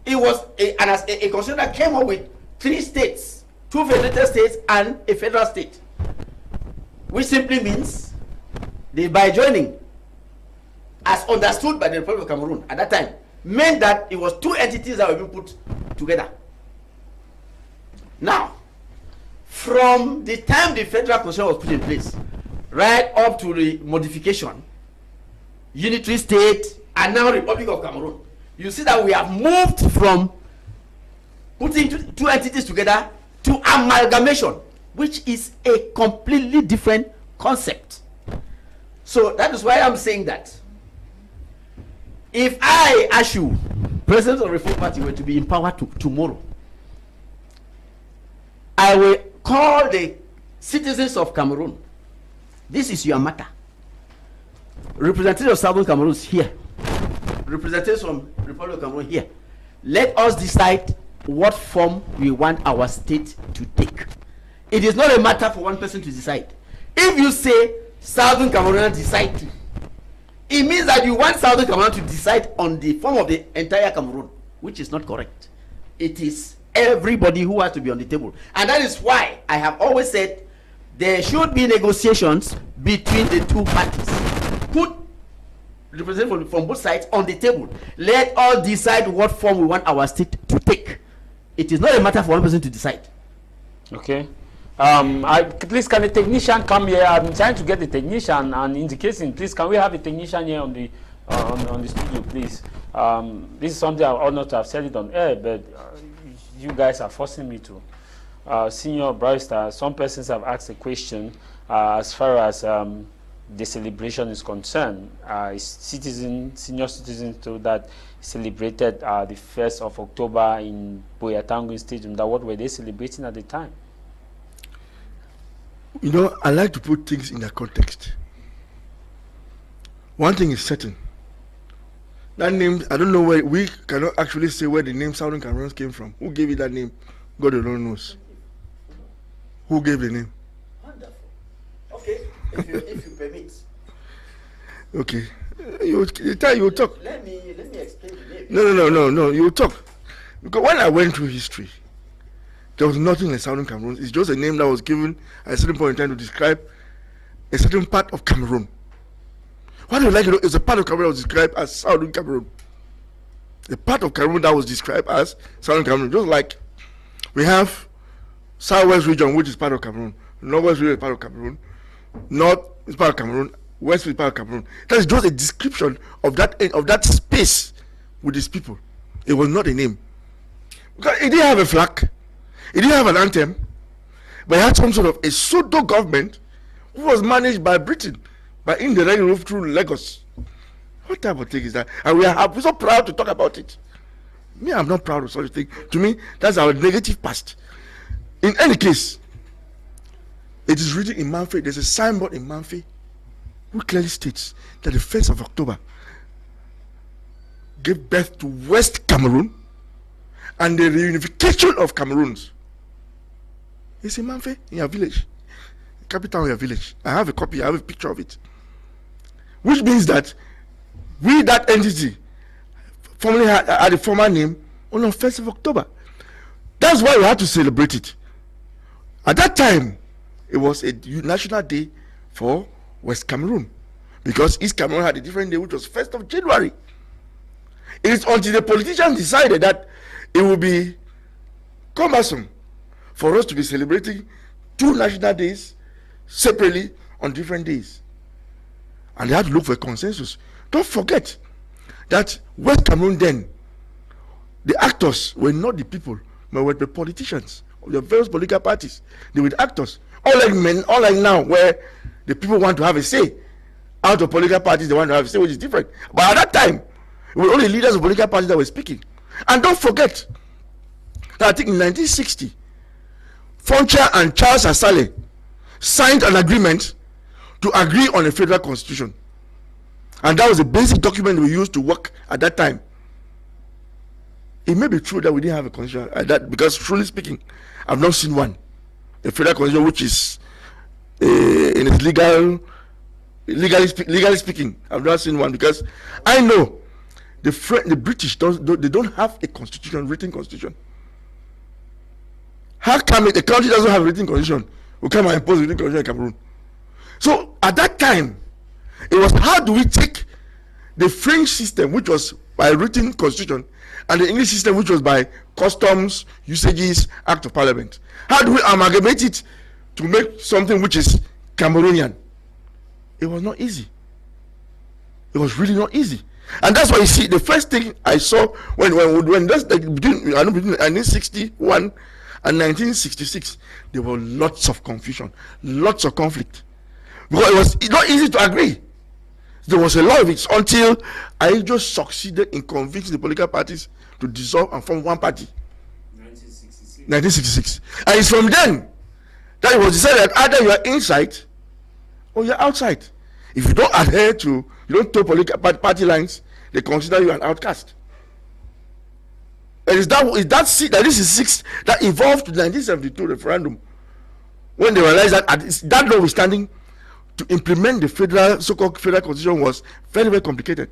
it was a constitution that came up with 3 states, 2 federated states and a federal state, which simply means the by joining, as understood by the Republic of Cameroon at that time, meant that it was 2 entities that were being put together. Now, from the time the federal constitution was put in place, right up to the modification, unitary state, and now Republic of Cameroon, you see that we have moved from putting two entities together to amalgamation, which is a completely different concept. So that is why I'm saying that if I, Achu, president of the Reform Party, were to be in power tomorrow, I will call the citizens of Cameroon. This is your matter. Representatives of Southern Cameroon is here. Representatives from Republic of Cameroon here. Let us decide what form we want our state to take. It is not a matter for one person to decide. If you say Southern Cameroonians decide to, it means that you want Southern Cameroon to decide on the form of the entire Cameroon, which is not correct. It is everybody who has to be on the table. And that is why I have always said there should be negotiations between the two parties. Put representatives from both sides on the table. Let all decide what form we want our state to take. It is not a matter for one person to decide. Okay. Please, can a technician come here? I'm trying to get the technician and indicating. Please, can we have a technician here on the studio, please? This is something I ought not to have said it on air, but you guys are forcing me to. Senior Barrister, some persons have asked a question as far as the celebration is concerned. Senior citizens told that celebrated the 1st of October in Boyatangu Stadium. That what were they celebrating at the time? You know, I like to put things in their context. One thing is certain. That name, I don't know where, we cannot actually say where the name Southern Cameroons came from. Who gave it that name? God alone knows. Who gave the name? Wonderful. Okay, if you permit. Okay. You talk. Let me explain the name. No, you talk. Because when I went through history, there was nothing like Southern Cameroon. It's just a name that was given at a certain point in time to describe a certain part of Cameroon. What do you like? It's a part of Cameroon that was described as Southern Cameroon. A part of Cameroon that was described as Southern Cameroon. Just like we have Southwest region, which is part of Cameroon. Northwest region is part of Cameroon. North is part of Cameroon. West is part of Cameroon. That is just a description of that space with these people. It was not a name. Because it didn't have a flag. It didn't have an anthem, but it had some sort of a pseudo government who was managed by Britain, by indirect rule through Lagos. What type of thing is that? And we're so proud to talk about it. Me, I'm not proud of such a thing. To me, that's our negative past. In any case, it is written in Manfred. There's a signboard in Manfred which clearly states that the 1st of October gave birth to West Cameroon and the reunification of Cameroons. It's in Manfred, in your village, capital of your village. I have a copy, I have a picture of it. Which means that we, that entity, formerly had a former name on the 1st of October. That's why we had to celebrate it. At that time, it was a national day for West Cameroon, because East Cameroon had a different day, which was 1st of January. It is until the politicians decided that it would be cumbersome for us to be celebrating two national days separately on different days. And they had to look for a consensus. Don't forget that West Cameroon then, the actors were not the people, but were the politicians of the various political parties. They were the actors. Unlike now, where the people want to have a say. Out of political parties, they want to have a say, which is different. But at that time, it were only leaders of political parties that were speaking. And don't forget that I think in 1960, Foncha and Charles Asale signed an agreement to agree on a federal constitution. And that was the basic document we used to work at that time. It may be true that we didn't have a constitution at that, because truly speaking, I've not seen one. A federal constitution which is in its legally speaking, I've not seen one, because I know the British don't have a constitution, written constitution. How come the country doesn't have a written constitution? We come and impose a written constitution in Cameroon. So at that time, it was how do we take the French system, which was by written constitution, and the English system, which was by customs, usages, act of parliament. How do we amalgamate it to make something which is Cameroonian? It was not easy. It was really not easy. And that's why you see the first thing I saw when that's between 1961 and 1966, there were lots of confusion, lots of conflict, because it was not easy to agree. There was a lot of it until I just succeeded in convincing the political parties to dissolve and form one party. 1966. And it's from then that it was decided that either you are inside or you're outside. If you don't adhere to, you don't toe political party lines, they consider you an outcast. And it's that seat that this is six that evolved to the 1972 referendum, when they realized that that notwithstanding, to implement the so-called federal constitution was very, very complicated.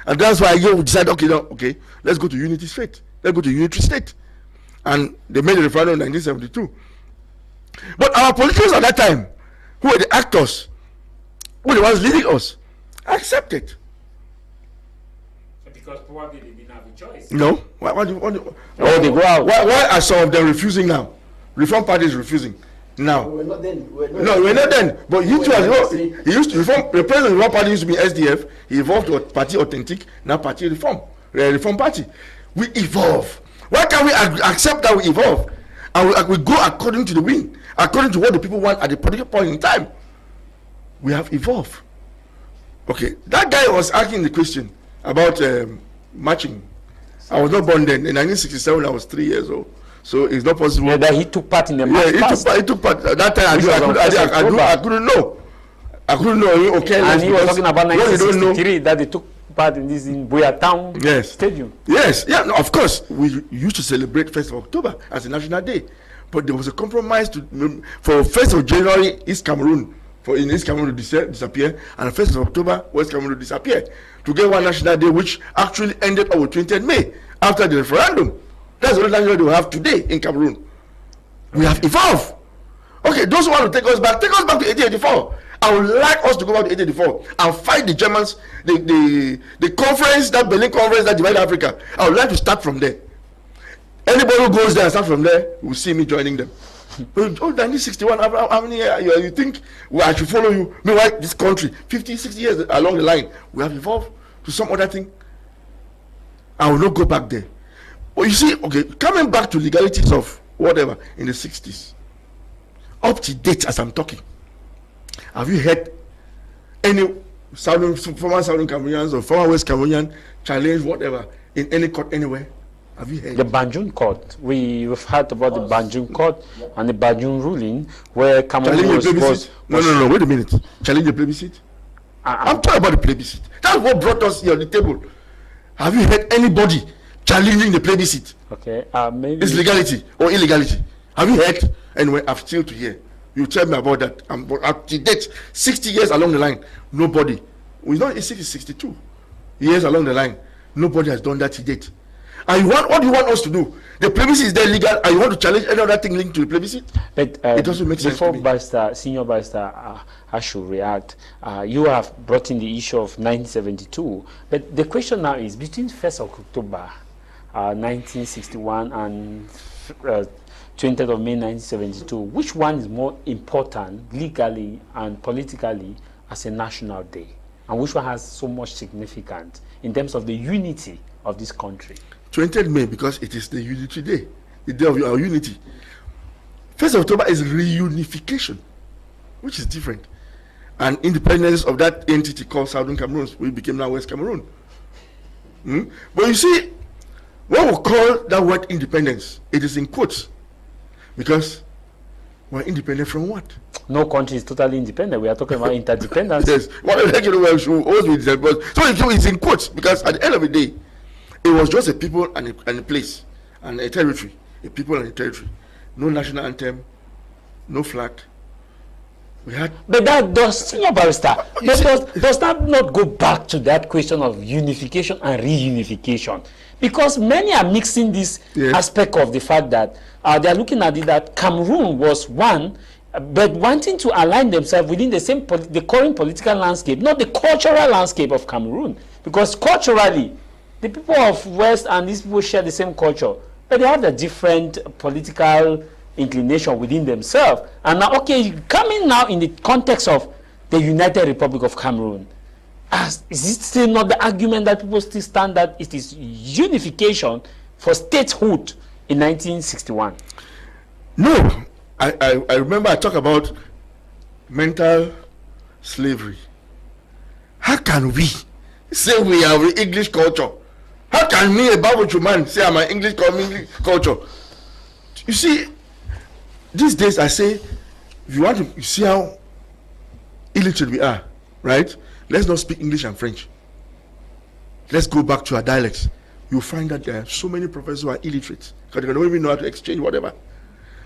And that's why you decided, okay, let's go to unity state. Let's go to unitary state. And they made a referendum in 1972. But our politicians at that time, who were the actors, who were the ones leading us, accepted. Because probably they didn't have a choice. No. Why are some of them refusing now? Reform Party is refusing now. We're not then. We're not then. But you too, as well. He used to reform. The president of the Reform Party used to be SDF. He evolved to Party Authentic. Now Party Reform. Reform Party. We evolve. Why can't we accept that we evolve? And we go according to the wind, according to what the people want at the particular point in time. We have evolved. Okay, that guy was asking the question about matching. I was not born then. In 1967, I was 3 years old. So it's not possible. Yeah, that he took part in the match. Yeah, he took part. At that time, I couldn't know. I couldn't know. Okay, and he was talking about 1963 that they took part in this in Buea Town Stadium. Yes, yeah, no, of course. We used to celebrate 1st of October as a national day. But there was a compromise for 1st of January, East Cameroon, in East Cameroon to disappear, and 1st of October, West Cameroon to disappear. To get one national day, which actually ended on 20th May, after the referendum. That's the only national day we have today in Cameroon. We have evolved. Okay, those who want to take us back to 1884. I would like us to go back to 1884 and fight the Germans, the conference, that Berlin conference that divided Africa. I would like to start from there. Anybody who goes there and start from there will see me joining them. 1961, how many years you think I should follow you? Meanwhile, this country, 50, 60 years along the line, we have evolved to some other thing. I will not go back there. But you see, okay, coming back to legalities of whatever in the 60s, up to date as I'm talking, have you heard any former Southern Cameroonians or former West Cameroonian challenge whatever in any court anywhere? Have you heard? The Banjul court. We've heard about the Banjul court and the Banjul ruling where Cameroon was No, wait a minute. Challenge the plebiscite? I'm talking about the plebiscite. That's what brought us here on the table. Have you heard anybody challenging the plebiscite? Okay, maybe its legality or illegality. Have you heard? Anyway, I've still to hear. You tell me about that. Up to date, 60 years along the line, nobody. It's not 62 years along the line. Nobody has done that to date. And what do you want us to do? The plebiscite is there legal, and you want to challenge any other thing linked to the plebiscite? But it doesn't make sense to me. Before Senior Barister Achu react, you have brought in the issue of 1972. But the question now is, between 1st of October 1961 and 20th of May 1972, which one is more important legally and politically as a national day? And which one has so much significance in terms of the unity of this country? 20th May, because it is the unity day, the day of our unity. 1st of October is reunification, which is different. And independence of that entity called Southern Cameroon, which became now West Cameroon. But you see, what we call that word independence, it is in quotes. Because we're independent from what? No country is totally independent. We are talking about interdependence. Yes. So it's in quotes, because at the end of the day, it was just a people and a place and a territory. A people and a territory. No national anthem, no flag. We had. But that does, Senior Barrister, does that not go back to that question of unification and reunification? Because many are mixing this aspect of the fact that they are looking at it that Cameroon was one, but wanting to align themselves within the same the current political landscape, not the cultural landscape of Cameroon. Because culturally, the people of West and these people share the same culture, but they have a different political inclination within themselves. And now, okay, coming now in the context of the United Republic of Cameroon, is it still not the argument that people still stand that it is unification for statehood in 1961? No. I remember I talked about mental slavery. How can we say we have an English culture? How can me, a Babuchu man, say I'm an English culture? You see, these days I say, if you want to see how illiterate we are, right? Let's not speak English and French. Let's go back to our dialects. You'll find that there are so many professors who are illiterate because they don't even know how to exchange whatever.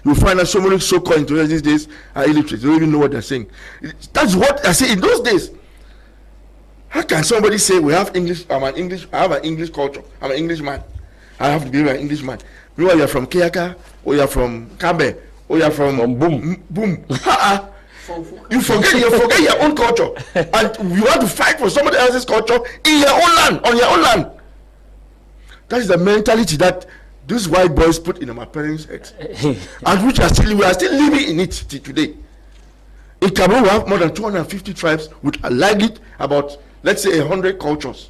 You find that so many so-called intellectuals these days are illiterate. They don't even know what they're saying. That's what I say in those days. How can somebody say we have English? I have an English culture. I'm an Englishman. I have to be an Englishman. Meanwhile, you're from Kiyaka, or you're from Kabe, or you're from Boom. Boom. You forget your own culture, and you want to fight for somebody else's culture in your own land, on your own land. That is the mentality that these white boys put in my parents' heads, and which we are still living in it till today. In Cameroon, we have more than 250 tribes with likely about, let's say, 100 cultures.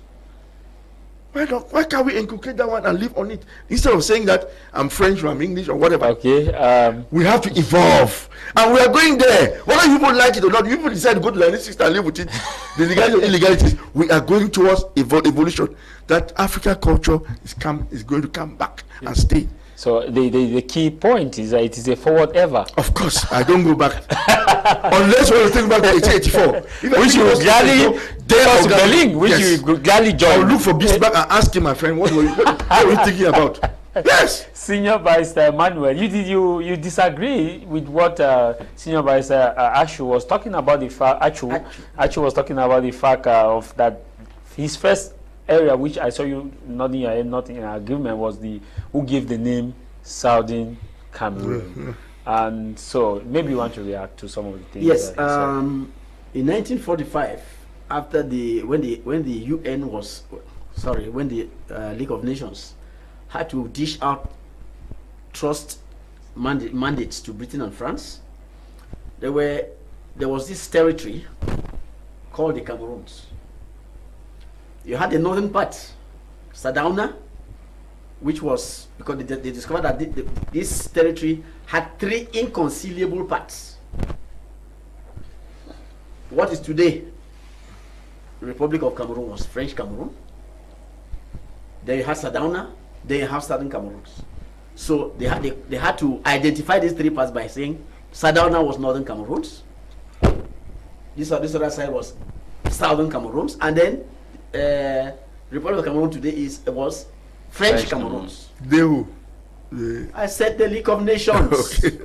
Why can't we inculcate that one and live on it instead of saying that I'm French or I'm English or whatever? Okay. We have to evolve, and we are going there. Whether you people like it or not, you people decide to go to the system and live with it. The legalities or illegalities, we are going towards evolution. That African culture is going to come back and stay. So the key point is that it is a forward ever. Of course, I don't go back unless we think back to 1884. Which you gladly dare to Berlin, which you gladly join. I'll look for Bismarck and ask him, my friend, what were you thinking about? Yes. Senior Barister Emmanuel, you disagree with what Senior Barister Achu was talking about the fact. Achu was talking about the fact of that his first area, which I saw you nodding your head, not in agreement, was who gave the name Southern Cameroon. And so maybe you want to react to some of the things. Yes, in 1945, after when the UN was when the League of Nations had to dish out trust mandates to Britain and France, there was this territory called the Cameroons. You had the northern part, Sadauna, which was because they discovered that this territory had 3 inconciliable parts. What is today the Republic of Cameroon was French Cameroon. Then you had Sadauna, then you have Southern Cameroons. So they had to identify these 3 parts by saying Sadauna was Northern Cameroons, this other side was Southern Cameroons, and then Republic of Cameroon today was French Cameroons. They who? I said the League of Nations. Okay.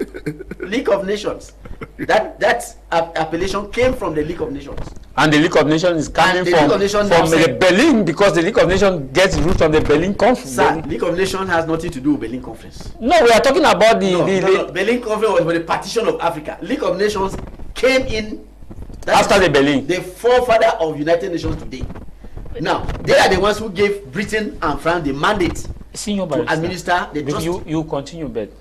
League of Nations. That appellation came from the League of Nations. And the League of Nations is coming from the Berlin, because the League of Nations gets roots from the Berlin Conference. Sir, League of Nations has nothing to do with Berlin Conference. No, we are talking about the Berlin Conference was for the partition of Africa. League of Nations came in after the Berlin. The forefather of United Nations today. Now, they are the ones who gave Britain and France the mandate to administer the trust. You continue, but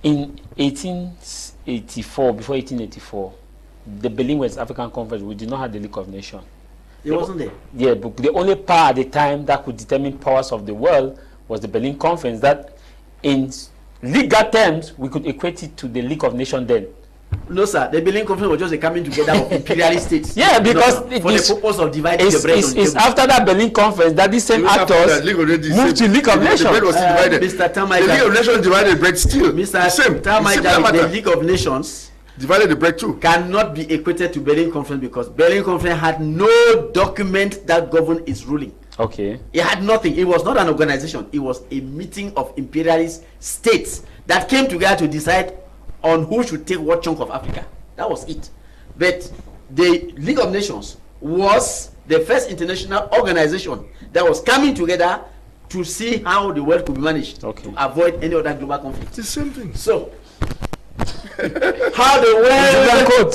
in 1884, before 1884, the Berlin West African Conference, we did not have the League of Nations. It wasn't there? Yeah, but the only power at the time that could determine powers of the world was the Berlin Conference, that in legal terms, we could equate it to the League of Nations then. No, sir. The Berlin Conference was just a coming together of imperialist states. Yeah, because for the purpose of dividing the bread. It's after that Berlin Conference that these same actors moved to League of Nations. Mr. Tah Mai Javis, the League of Nations divided the bread still. Mr. Tah Mai Javis, the League of Nations divided the bread too. Cannot be equated to Berlin Conference because Berlin Conference had no document that governed its ruling. Okay. It had nothing. It was not an organization. It was a meeting of imperialist states that came together to decide on who should take what chunk of Africa. That was it. But the League of Nations was the first international organization that was coming together to see how the world could be managed to avoid any other global conflict. It's the same thing. So, how the world,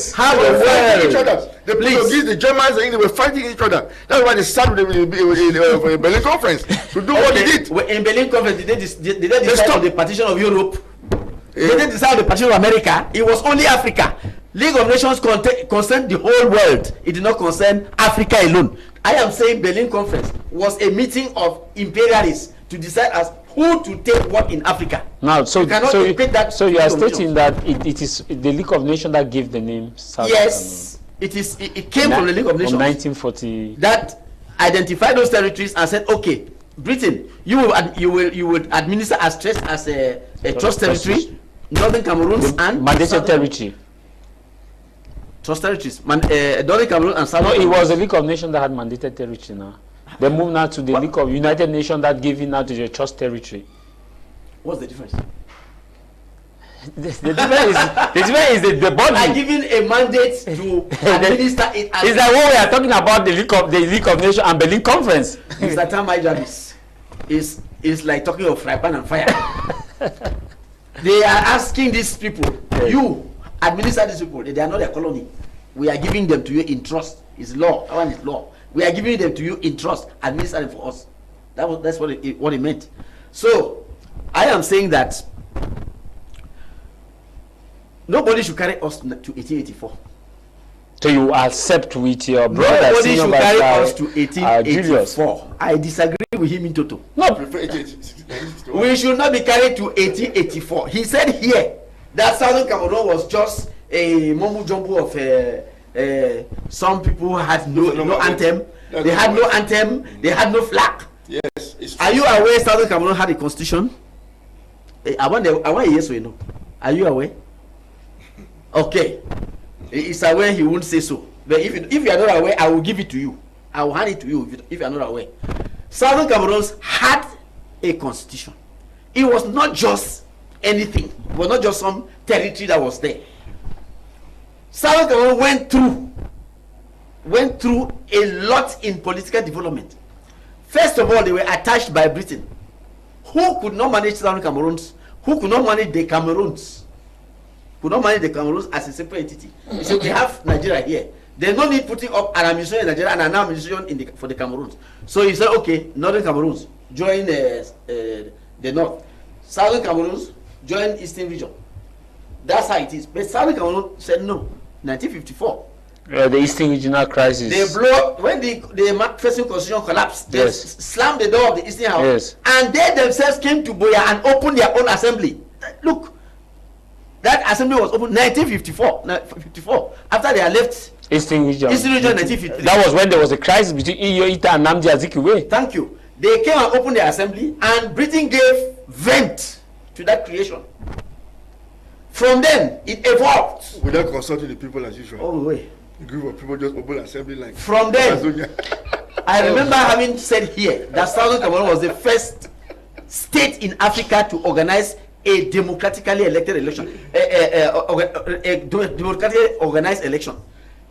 each other. The Portuguese, the Germans, they were fighting each other. That's why they started with the Berlin Conference to do what they did. In Berlin Conference, did they decide on the partition of Europe? They didn't decide on the partition of America. It was only Africa. League of Nations concerned the whole world. It did not concern Africa alone. I am saying Berlin Conference was a meeting of imperialists to decide as who to take what in Africa. Now, so you are stating that it is the League of Nations that gave the name South Yes, Africa. It came from the League of Nations. From 1940. That identified those territories and said, okay, Britain, you will administer as a trust territory, Northern Cameroons and mandated territory. Trust territories, Northern Cameroon and Southern. No, it was the League of Nations that had mandated territory now. They moved now to the League of United Nations that gave it now to the trust territory. What's the difference? The difference is the body. are given a mandate to administer it. It's like what we are talking about, the League of Nations and Berlin Conference. Mr. Tah Mai Javis is like talking of fry pan and fire. They are asking these people, you administer these people. They are not a colony. We are giving them to you in trust. It's law. That one is law. We are giving them to you in trust. Administer them for us. That's what it meant. So I am saying that nobody should carry us to 1884. So you accept with your brother? Nobody should carry us to 1884. Julius. I disagree with him in total. No, we should not be carried to 1884. He said here that Southern Cameroon was just a mumbo jumbo of some people had no anthem. They had no anthem. They had no flag. Yes. Are you aware Southern Cameroon had a constitution? I want a yes or no. Are you aware? Okay. He's aware, he won't say so. But if you are not aware, I will give it to you. I will hand it to you if you are not aware. Southern Cameroons had a constitution. It was not just anything. It was not just some territory that was there. Southern Cameroon went through a lot in political development. First of all, they were attached by Britain. Who could not manage Southern Cameroons? Who could not manage the Cameroons? Could not manage the Cameroons as a separate entity. So we have Nigeria here. There's no need putting up an administration in Nigeria and an administration for the Cameroons. So he said, okay, Northern Cameroons join the North. Southern Cameroons join Eastern region. That's how it is. But Southern Cameroon said no. 1954. The Eastern Regional Crisis. They when the first constitution collapsed, they slammed the door of the Eastern House. And they themselves came to Boya and opened their own assembly. Look, that assembly was opened 1954. After they had left Eastern Region 1953. That was when there was a crisis between Iyo Ita and Nnamdi Azikiwe. Thank you. They came and opened their assembly, and Britain gave vent to that creation. From then, it evolved. Without consulting the people as usual. All the way. A group of people just open assembly like. From then, I remember having said here that Southern Cameroon was the first state in Africa to organize a democratically elected election, a democratically organized election.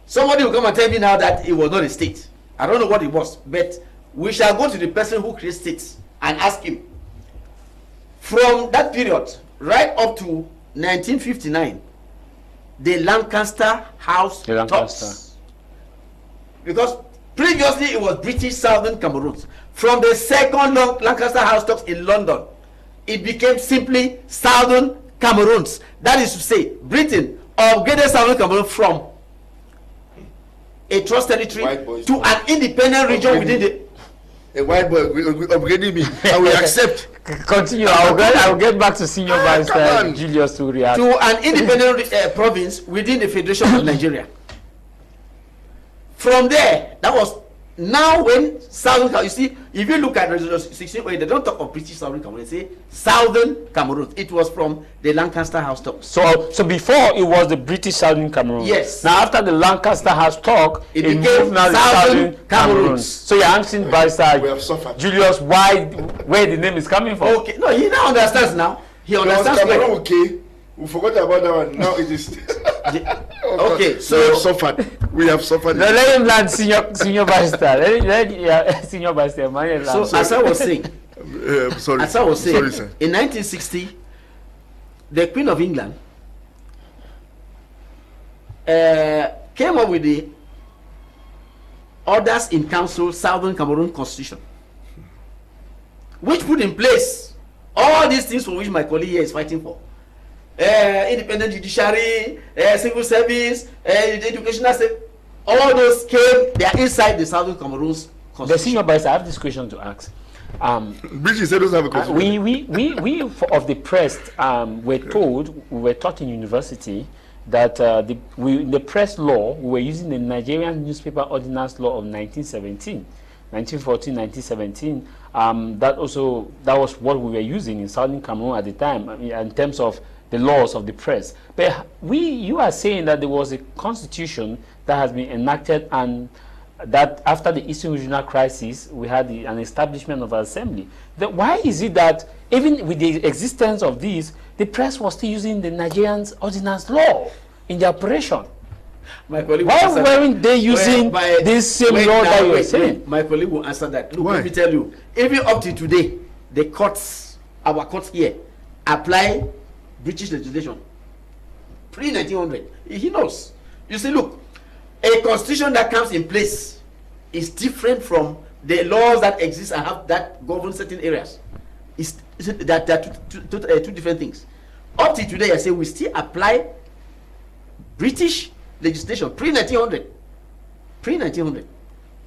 Somebody will come and tell me now that it was not a state. I don't know what it was, but we shall go to the person who creates states and ask him. From that period, right up to 1959, the Lancaster House talks. Because previously it was British Southern Cameroons. From the second Lancaster House talks in London, it became simply Southern Cameroons. That is to say, Britain upgraded Southern Cameroon from a trust territory to an independent region within the. A white boy upgrading me. I will accept. Continue. I will get back to Senior Barister Julius to react. To an independent province within the Federation of Nigeria. From there, that was now when Southern Cameroon, you see, if you look at Resolution 16, they don't talk of British Southern Cameroon, they say Southern Cameroon. It was from the Lancaster House talk. So before it was the British Southern Cameroon. Yes. Now after the Lancaster House talk, it became now Southern Cameroon. So you're asking Barister Julius where the name is coming from. Okay, no, he now understands now. He understands. Cameroon, okay. We forgot about that one. Now it is. Okay, so we have suffered. Now let him land, Senior Barister. Senior Barister Emmanuel. So as I was saying, as I was saying, sir. In 1960, the Queen of England came up with the Orders in Council Southern Cameroon Constitution, which put in place all these things for which my colleague here is fighting for. Independent judiciary, civil service, educational service, all those came, they are inside the Southern Cameroon's constitution. The Senior Barister, I have this question to ask. British said have a constitution. We of the press we were taught in university that in the press law, we were using the Nigerian Newspaper Ordinance Law of 1917. 1914, 1917. That was what we were using in Southern Cameroon at the time, in terms of the laws of the press. But you are saying that there was a constitution that has been enacted, and that after the Eastern Regional Crisis, we had an establishment of an assembly. Why is it that even with the existence of these, the press was still using the Nigerian ordinance law in the operation? My colleague why weren't they using this same law that you were saying? My colleague will answer that. Look, why? let me tell you, even up to today, the courts, our courts here, apply British legislation. Pre-1900. He knows. You see, look, a constitution that comes in place is different from the laws that exist and have that govern certain areas. That are two different things. Up to today, I say we still apply British legislation pre-1900. Pre-1900.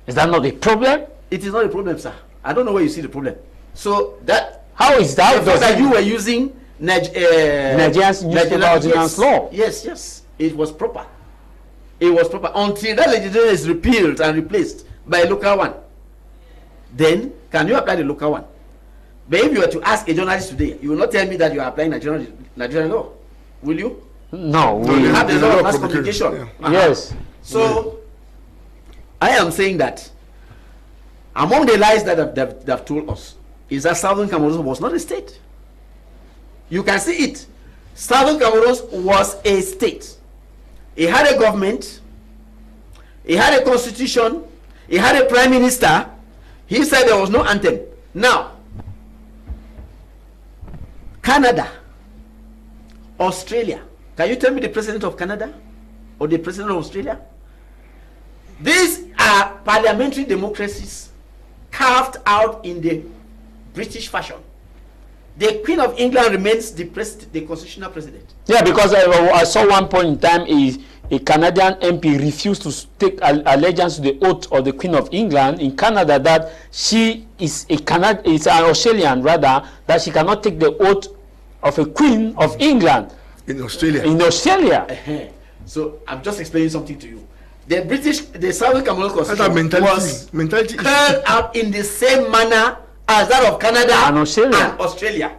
Is that not a problem? It is not a problem, sir. I don't know where you see the problem. So that how is that? The fact that you were using Nigeria's newspaper ordinance law. Yes, it was proper. It was proper until that legislation is repealed and replaced by a local one. Then can you apply the local one? But if you were to ask a journalist today, you will not tell me that you are applying Nigerian law, will you? No, we have the law of mass communication. Yeah. Yes. So I am saying that among the lies that they have told us is that Southern Cameroon was not a state. You can see it. Southern Cameroon was a state. It had a government. It had a constitution. It had a prime minister. He said there was no anthem. Now, Canada, Australia. Can you tell me the president of Canada or the president of Australia? These are parliamentary democracies carved out in the British fashion. The Queen of England remains the constitutional president. Yeah, because I saw one point in time a Canadian MP refused to take allegiance to the oath of the Queen of England in Canada, that she is an Australian rather, that she cannot take the oath of a Queen of England. In Australia. In Australia. So I'm just explaining something to you. The Southern Cameroon Constitution was carried out in the same manner as that of Canada and Australia.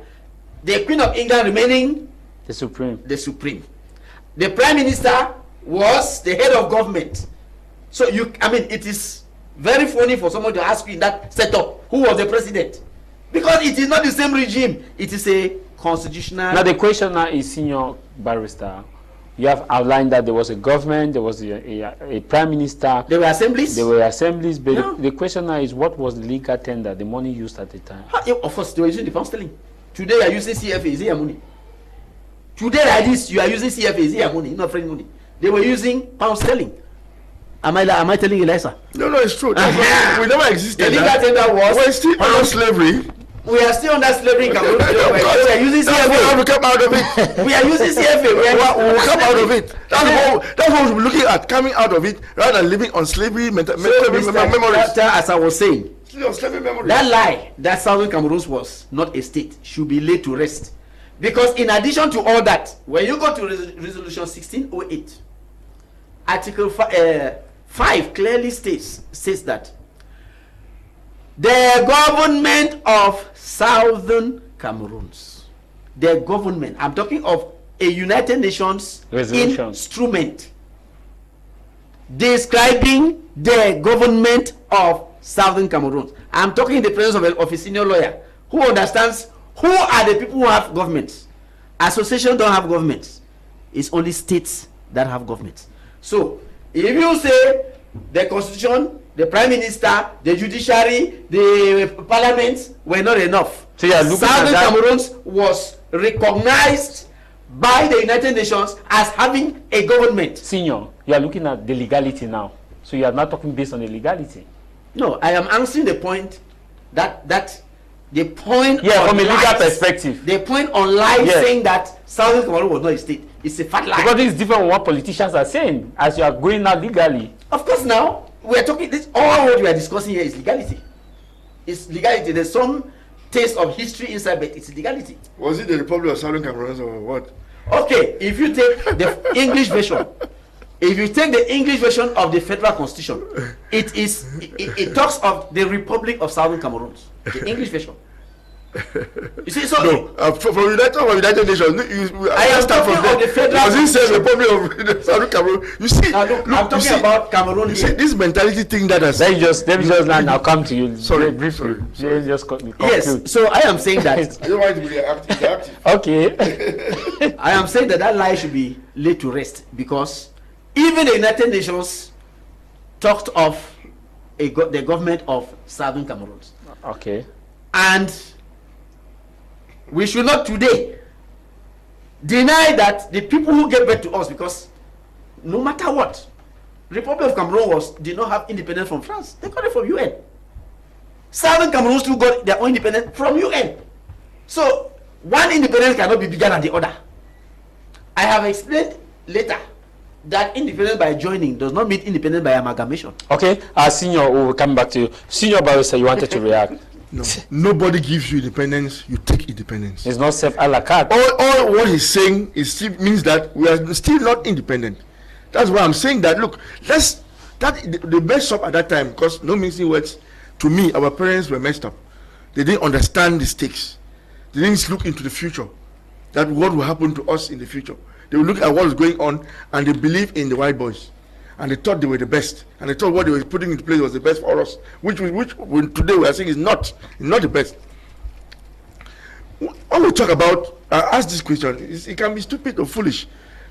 The Queen of England remaining the supreme. The Prime Minister was the head of government. So it is very funny for someone to ask you in that setup who was the president, because it is not the same regime. It is a constitutional. Now the question now is, Senior Barrister, you have outlined that there was a government, there was a prime minister. There were assemblies. But yeah. The question now is, what was the legal tender, the money used at the time? Of course, they were using the pound sterling. Today you are using CFA, is it your money? Today like this, you are using CFA, is it your money, not French money. They were using pound sterling. Am I telling you, Lisa? No, it's true. We never existed. The legal tender was. We're still under slavery. We are still under slavery in Cameroon. We are using CFA. We come out of it. We are using CFA. We will come out of it. That's what we're looking at, coming out of it, rather than living on slavery memories. As I was saying, slavery memories. That lie that Southern Cameroon was not a state should be laid to rest. Because in addition to all that, when you go to Resolution 1608, Article 5 clearly says that the government of Southern Cameroon, the government, I'm talking of a United Nations instrument describing the government of Southern Cameroon. I'm talking in the presence of a senior lawyer who understands who are the people who have governments. Associations don't have governments. It's only states that have governments. So if you say the constitution, the prime minister, the judiciary, the parliament were not enough, so Southern Cameroon was recognized by the United Nations as having a government. Senior, you are looking at the legality now. So you are not talking based on the legality. No, I am answering the point that the point. Yeah, from a legal perspective. The point on lies saying that Southern Cameroon was not a state. It's a fat lie. Because this is different from what politicians are saying as you are going out legally. Of course, now we are talking this. All what we are discussing here is legality. It's legality. There's some taste of history inside, but it's legality. Was it the Republic of Southern Cameroon or what? Okay, if you take the English version, of the Federal Constitution, it talks of the Republic of Southern Cameroon. The English version. You see, so no, from United Nations, I am talking about the federal. Because he said Republic of Southern Cameroon. You see, look, I'm talking about Cameroon. You see this mentality thing that has. Let me just land. I'll come to you. Sorry, briefly. sorry. Just yes. So I am saying that. I don't want to be interactive. Okay. I am saying that lie should be laid to rest, because even the United Nations talked of the government of Southern Cameroon. Okay. And we should not today deny that the people who gave birth to us, because no matter what, Republic of Cameroon did not have independence from France. They got it from UN. Southern Cameroon still got their own independence from UN. So one independence cannot be bigger than the other. I have explained later that independence by joining does not mean independence by amalgamation. Okay, Senior, we'll come back to you. Senior Barister, you wanted to react. No, nobody gives you independence, you take independence. It's not self a la carte. All what he's saying means that we are still not independent. That's why I'm saying that, look, they messed up at that time, because no mixing words. To me, our parents were messed up. They didn't understand the stakes. They didn't look into the future, that what will happen to us in the future. They will look at what is going on, and they believe in the white boys, and they thought they were the best, and they thought what they were putting into place was the best for us, which today we are saying is not the best. When we talk about, ask this question, it can be stupid or foolish.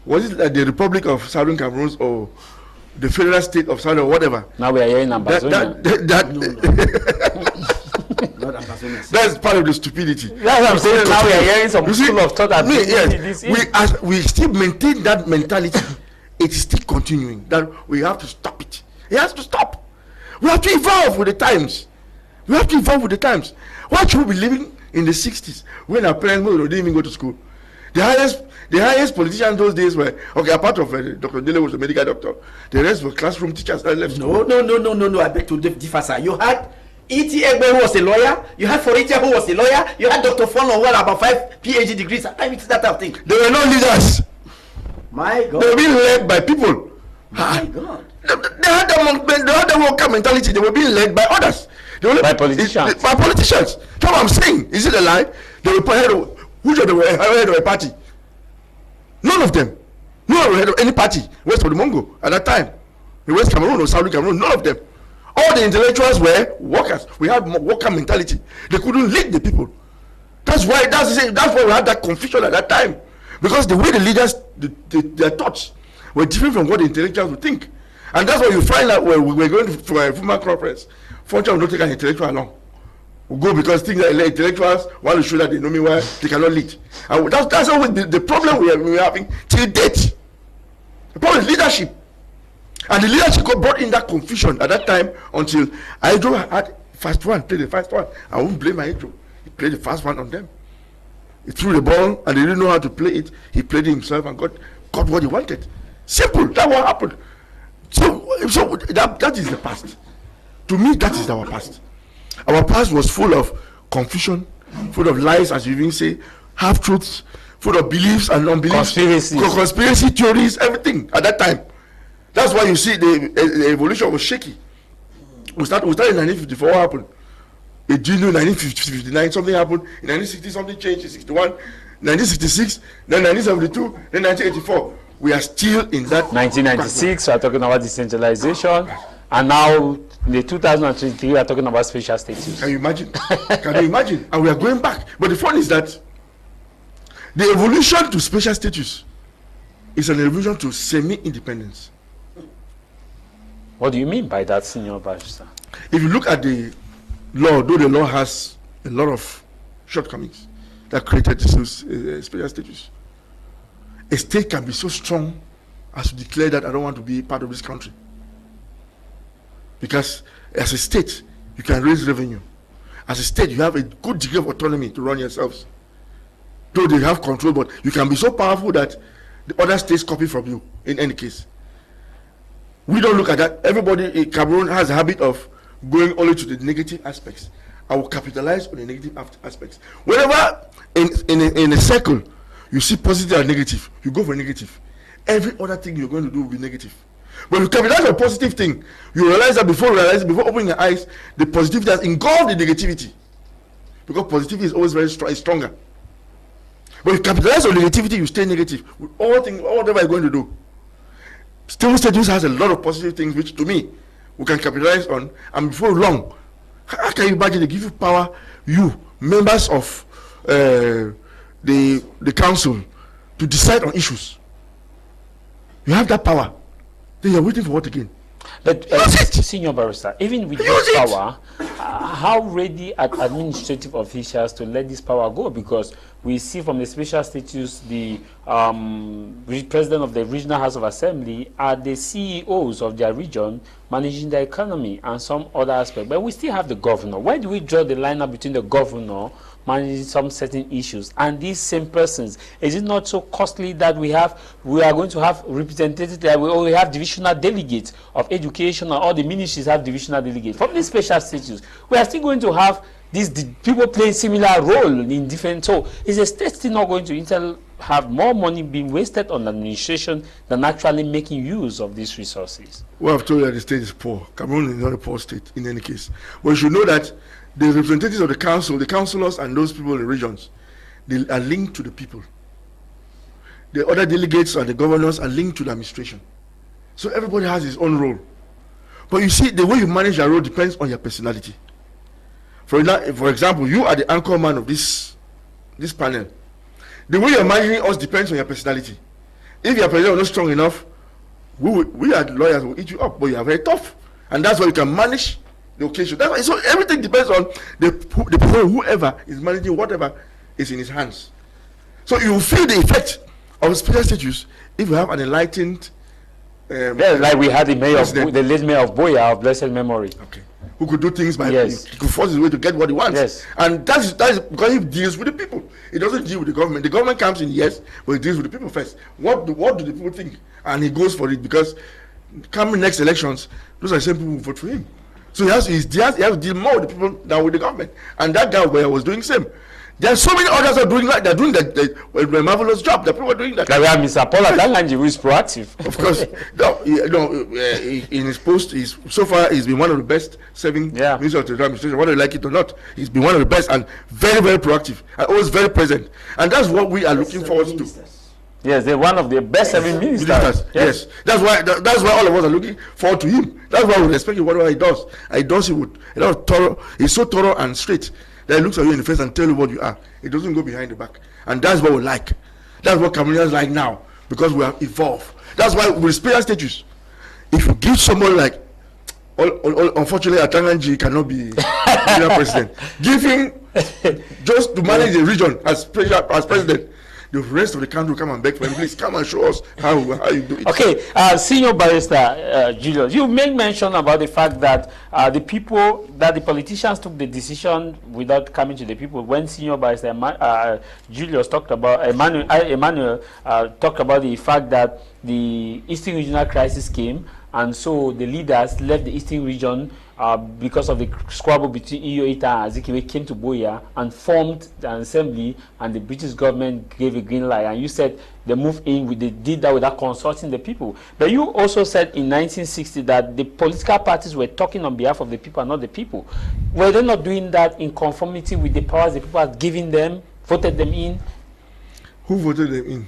Was it like the Republic of Southern Cameroon or the federal state of Southern or whatever? Now we are hearing Ambazonia. That's part of the stupidity. That's what I'm saying. Now we are hearing some school of thought that we still maintain that mentality. It is still continuing. That we have to stop it. It has to stop. We have to evolve with the times. Why should we be living in the 60s when our parents didn't even go to school? The highest politicians those days were, okay, apart of Dr. Dele was a medical doctor, the rest were classroom teachers that left school. No, I beg to differ, sir. You had E.T. Egbe, who was a lawyer, you had Foritia, who was a lawyer, you had Dr. Fono, who had about 5 PhD degrees. That type of thing. They were not leaders. My God. They were being led by people. My God. They had the worker mentality. They were being led by others. By politicians. By politicians. That's what I'm saying. Is it a lie? They were head of a party. None of them. None of head of any party. West of the Mongo at that time. In West Cameroon or South Cameroon, none of them. All the intellectuals were workers. We had worker mentality. They couldn't lead the people. That's why we had that confusion at that time. Because the way the leaders, their thoughts were different from what the intellectuals would think. And that's why you find out when we're going for a formal conference, fortunately, we don't take an intellectual along. We go because things like intellectuals want to show that they know me why they cannot lead. And that's always the problem we're having till date. The problem is leadership. And the leadership brought in that confusion at that time until Hydro had played the first one. I won't blame Hydro. He played the first one on them. He threw the ball and they didn't know how to play it. He played it himself and got what he wanted. Simple. That's what happened. So that is the past. To me, that is our past. Our past was full of confusion, full of lies, as you even say, half-truths, full of beliefs and unbeliefs, conspiracy theories, everything at that time. That's why you see the evolution was shaky. We started in 1954, what happened? In June 1959, something happened. In 1960, something changed. In 61, 1966, then 1972, then 1984. We are still in that. 1996, we are talking about decentralization. And now, in the 2023, we are talking about special status. Can you imagine? Can you imagine? And we are going back. But the fun is that the evolution to special status is an evolution to semi-independence. What do you mean by that, Senior Barister? If you look at the law, though the law has a lot of shortcomings that created this special status, a state can be so strong as to declare that I don't want to be part of this country. Because as a state, you can raise revenue. As a state, you have a good degree of autonomy to run yourselves. Though they have control, but you can be so powerful that the other states copy from you in any case. We don't look at that. Everybody in Cameroon has a habit of going only to the negative aspects. I will capitalize on the negative aspects. Whenever in a circle you see positive and negative, you go for negative. Every other thing you're going to do will be negative. But you capitalize on a positive thing, you realize that before opening your eyes, the positivity has engulfed the negativity. because positivity is always very stronger. But if you capitalize on negativity, you stay negative with all whatever you're going to do. Stable status has a lot of positive things which, to me, we can capitalize on, and before long, how can you imagine they give you power, you, members of the council, to decide on issues? You have that power. Then you're waiting for what again? But Senior Barrister, even with this power, how ready are administrative officials to let this power go? Because we see from the special status, the president of the regional house of assembly are the CEOs of their region managing the economy and some other aspect. But we still have the governor. Why do we draw the line up between the governor managing some certain issues and these same persons? Is it not so costly that we are going to have representatives, that we have divisional delegates of education, and all the ministries have divisional delegates? From this special status, we are still going to have these people playing similar role in different. So is the state still not going to have more money being wasted on administration than actually making use of these resources? Well, I've told you that the state is poor. Cameroon is not a poor state in any case. But you should know that the representatives of the council, the councillors and those people in the regions, they are linked to the people. The other delegates and the governors are linked to the administration. So everybody has his own role. But you see, the way you manage your role depends on your personality. For example, you are the anchor man of this panel. The way you're managing us depends on your personality. If your personality is not strong enough, we are lawyers will eat you up, but you are very tough. And that's why you can manage the occasion. That's why, so everything depends on the person, whoever is managing whatever is in his hands. So you feel the effect of special status if you have an enlightened like we had the late mayor of Boya of blessed memory. Okay. Who could do things by yes. He could force his way to get what he wants. Yes. And that is because he deals with the people. He doesn't deal with the government. The government comes in, yes, but he deals with the people first. What do the people think? And he goes for it because coming next elections, those are the same people who vote for him. So he has to deal more with the people than with the government. And that guy where was doing same. There are so many others that are doing like they're doing the marvelous job. The people are doing that. Like we have Mr. Paul Atanganji, who is proactive. Of course, in his post, he's been one of the best serving ministers of the administration. Whether you like it or not, he's been one of the best and very, very proactive and always very present. And that's what we are looking forward to. Yes, they're one of the best serving ministers. Yes, that's why all of us are looking forward to him. That's why we respect him. Whatever he does, he does it with a lot of thorough. He's so thorough and straight that he looks at you in the face and tell you what you are. It doesn't go behind the back. And that's what we like. That's what Cameroonians like now, because we have evolved. That's why with special status, if you give someone like, unfortunately, Atanganji cannot be president. Give him just to manage the region as president. The rest of the country will come and beg for him. Please come and show us how you do it. Okay, Senior Barrister Julius, you made mention about the fact that the politicians took the decision without coming to the people. When Senior Barrister Julius talked about Emmanuel talked about the fact that the Eastern Regional crisis came, and so the leaders left the Eastern region because of the squabble between Ita and Azikiwe, came to Boya and formed an assembly, and the British government gave a green light. And you said they moved in, they did that without consulting the people. But you also said in 1960 that the political parties were talking on behalf of the people and not the people. Were they not doing that in conformity with the powers the people had given them, voted them in? Who voted them in?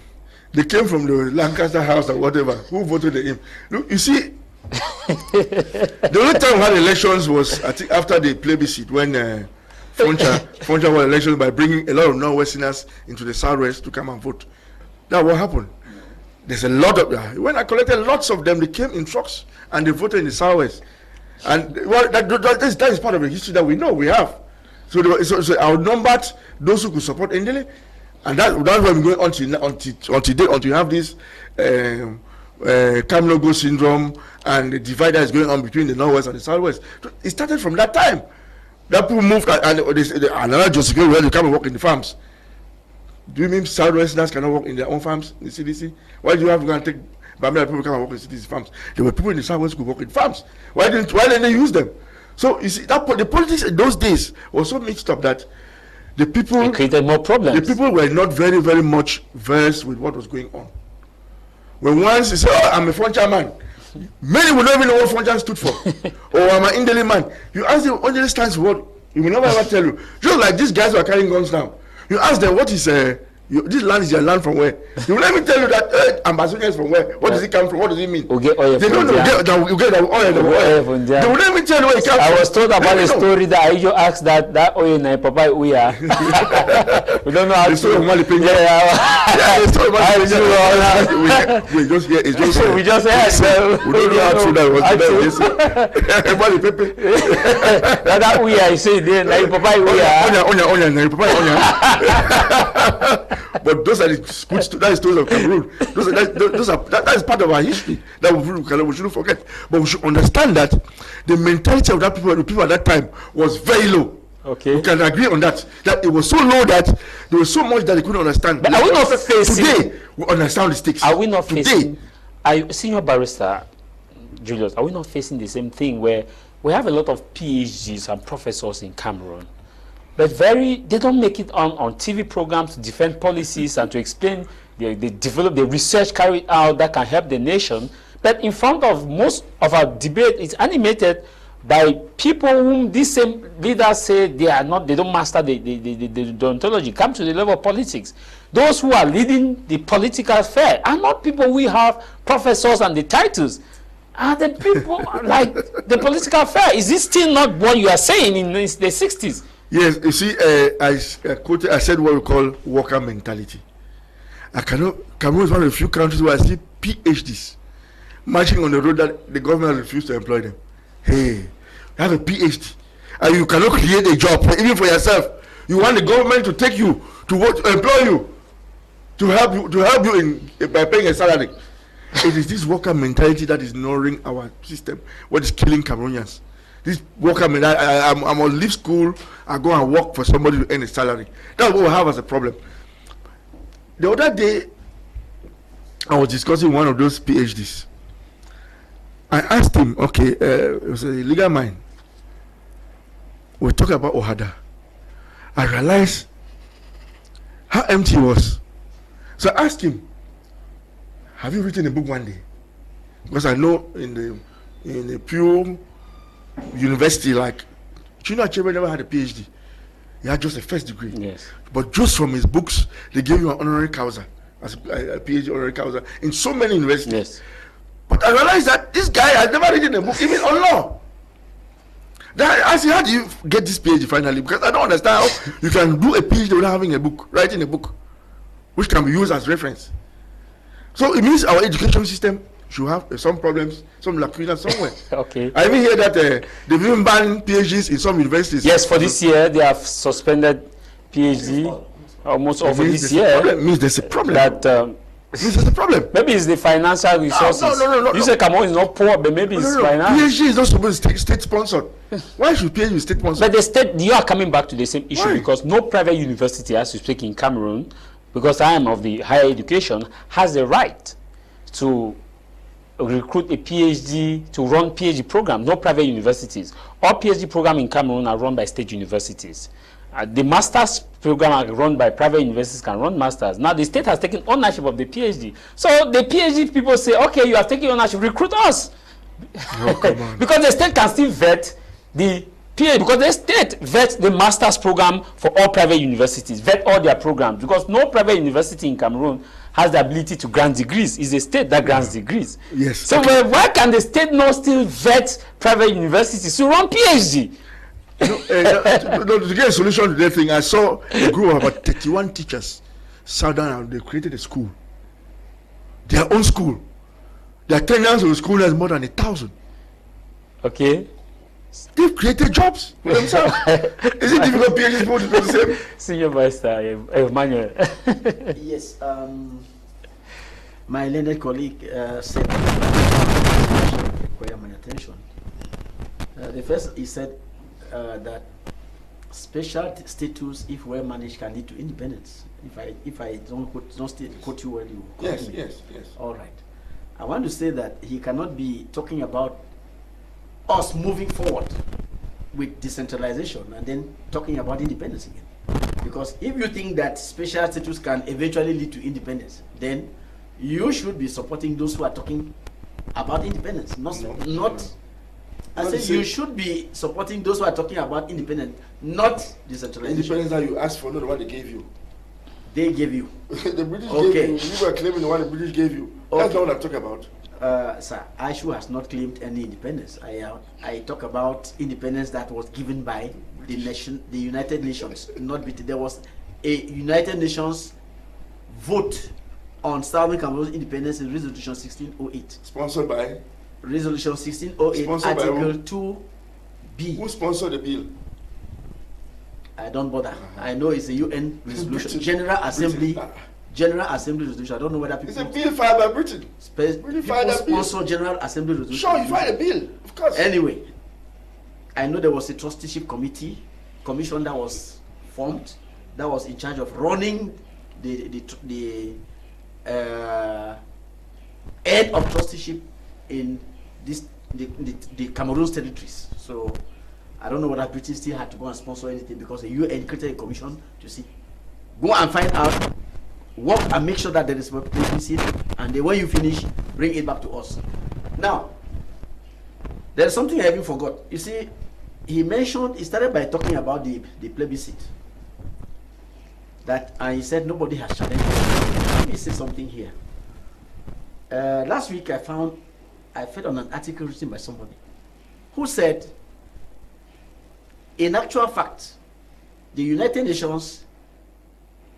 They came from the Lancaster House or whatever. Who voted them in? Look, you see, the only time we had elections was, I think, after the plebiscite, when Foncha won elections by bringing a lot of non-Westerners into the Southwest to come and vote. That's what happened. There's a lot of when I collected lots of them, they came in trucks and they voted in the Southwest. And well, that is part of the history that we know we have. So I outnumbered those who could support Ndele, and that's why we're going until you have this Kamlogo syndrome and the divide that is going on between the Northwest and the Southwest. It started from that time. That people moved and another justification where they come and work in the farms. Do you mean Southwesterners cannot work in their own farms in the CDC? Why do you have to go and take Bamila people come and work in CDC farms? There were people in the Southwest who could work in farms. Why didn't they use them? So you see, the politics in those days was so mixed up that the people it created more problems. The people were not very, very much versed with what was going on. When once you say, "Oh, I'm a Foncha man," many will not even know what Foncha stood for. Or I'm an Ndele man. You ask them, Ndele stands for what? He will never ever tell you. Just like these guys who are carrying guns now. You ask them, what is this land is your land from where? They will let me tell you that ambassador is from where? What does it come from? What does it mean? They don't know. You get the oil. They will let me tell you where it comes from. I was told about a story that I usually ask that oil na papa we are. We don't know how to. The story of Mali Peña. Yeah, the story of Mali Peña. We just hear. It's just. We just heard. We don't know how true that was. Mali Pepe. That we are saying there na papa we are. Onya na papa. But those are the stories of Cameroon. That is part of our history that we shouldn't forget. But we should understand that the mentality of the people at that time was very low. Okay. We can agree on that. That it was so low that there was so much that they couldn't understand. But are we not facing? Today, we understand the stakes. Are we not facing? Senior Barrister Julius, are we not facing the same thing where we have a lot of PhDs and professors in Cameroon? But they don't make it on TV programs to defend policies and to explain they develop the research carried out that can help the nation. But in front of most of our debate, it's animated by people whom these same leaders say they don't master the deontology, come to the level of politics. Those who are leading the political affair are not people we have professors and the titles. Are the people like the political affair? Is this still not what you are saying in the 60s? Yes, you see, I said what we call worker mentality. Cameroon is one of the few countries where I see PhDs marching on the road that the government refused to employ them. Hey, you have a PhD and you cannot create a job even for yourself. You want the government to take you to work, to employ you, to help you by paying a salary. It is this worker mentality that is ignoring our system, what is killing Cameroonians. This worker mentality, I'm going to leave school, I go and work for somebody to earn a salary. That's what we have as a problem. The other day, I was discussing one of those PhDs. I asked him, okay, it was a legal mind. We talk about Ohada. I realized how empty he was. So I asked him, have you written a book one day? Because I know in the pure university, like Chinua Achebe never had a PhD. He had just a first degree. Yes. But just from his books, they gave you an honorary causa, as a PhD honorary causa in so many universities. Yes. But I realized that this guy has never written a book, even on law. I said, how do you get this PhD finally? Because I don't understand how you can do a PhD without having a book, writing a book, which can be used as reference. So it means our education system should have some problems, some lacunas somewhere. Okay. I even hear that they've even banned PhDs in some universities. Yes, for this year they have suspended PhD almost over this year. It means there's a problem. Means there's a problem. Maybe it's the financial resources. No. You say Cameroon is not poor, but maybe it's finance. PhD is not supposed to be state sponsored. Why should PhD be state sponsored? But the state, you are coming back to the same issue. Why? Because no private university, as you speak in Cameroon, because I am of the higher education, has the right to recruit a PhD, to run PhD program. No private universities. All PhD programs in Cameroon are run by state universities. The master's program are run by private universities, can run masters. Now the state has taken ownership of the PhD. So the PhD people say, okay, you have taken ownership, recruit us. Oh, because the state can still vet the PhD, because the state vets the master's program for all private universities, vet all their programs, because no private university in Cameroon has the ability to grant degrees. It's the state that grants degrees. Yes. So why can the state not still vet private universities to run PhD? To get a solution to that thing, I saw a group of about 31 teachers sat down and they created a school, their own school. The attendance of the school has more than 1,000. Okay. They've created jobs for themselves. Is it difficult PhD people to do the same? Senior Barister Emmanuel. Yes. My learned colleague said require my attention. The first, he said that special status, if well managed, can lead to independence. If I don't quote you well, you quote me. Yes. All right. I want to say that he cannot be talking about us moving forward with decentralization and then talking about independence again. Because if you think that special status can eventually lead to independence, then you should be supporting those who are talking about independence, not. I said you should be supporting those who are talking about independence, not decentralization. Independence that you asked for, not the one they gave you. They gave you. The British gave you. You were claiming the one the British gave you. That's not what I'm talking about. Sir, Achu has not claimed any independence. I talk about independence that was given by the United Nations, not Britain. There was a United Nations vote on Southern Cameroon's independence in Resolution 1608. Sponsored by? Resolution 1608, Sponsored Article 2B. Who sponsored the bill? I don't bother. I know it's a UN resolution. General Assembly resolution. I don't know whether people... It's a bill filed by Britain. People sponsor General Assembly resolution. Sure, you filed a bill, of course. Anyway, I know there was a trusteeship commission that was formed, that was in charge of running the head of trusteeship in the Cameroon's territories. So I don't know whether Britain still had to go and sponsor anything, because the UN created a commission to see, go and find out, work and make sure that there is publicity, and then when you finish, bring it back to us. Now, there's something I even forgot. You see, he started by talking about the plebiscite. And he said nobody has challenged it. Let me say something here. Last week I fed on an article written by somebody who said, in actual fact, the United Nations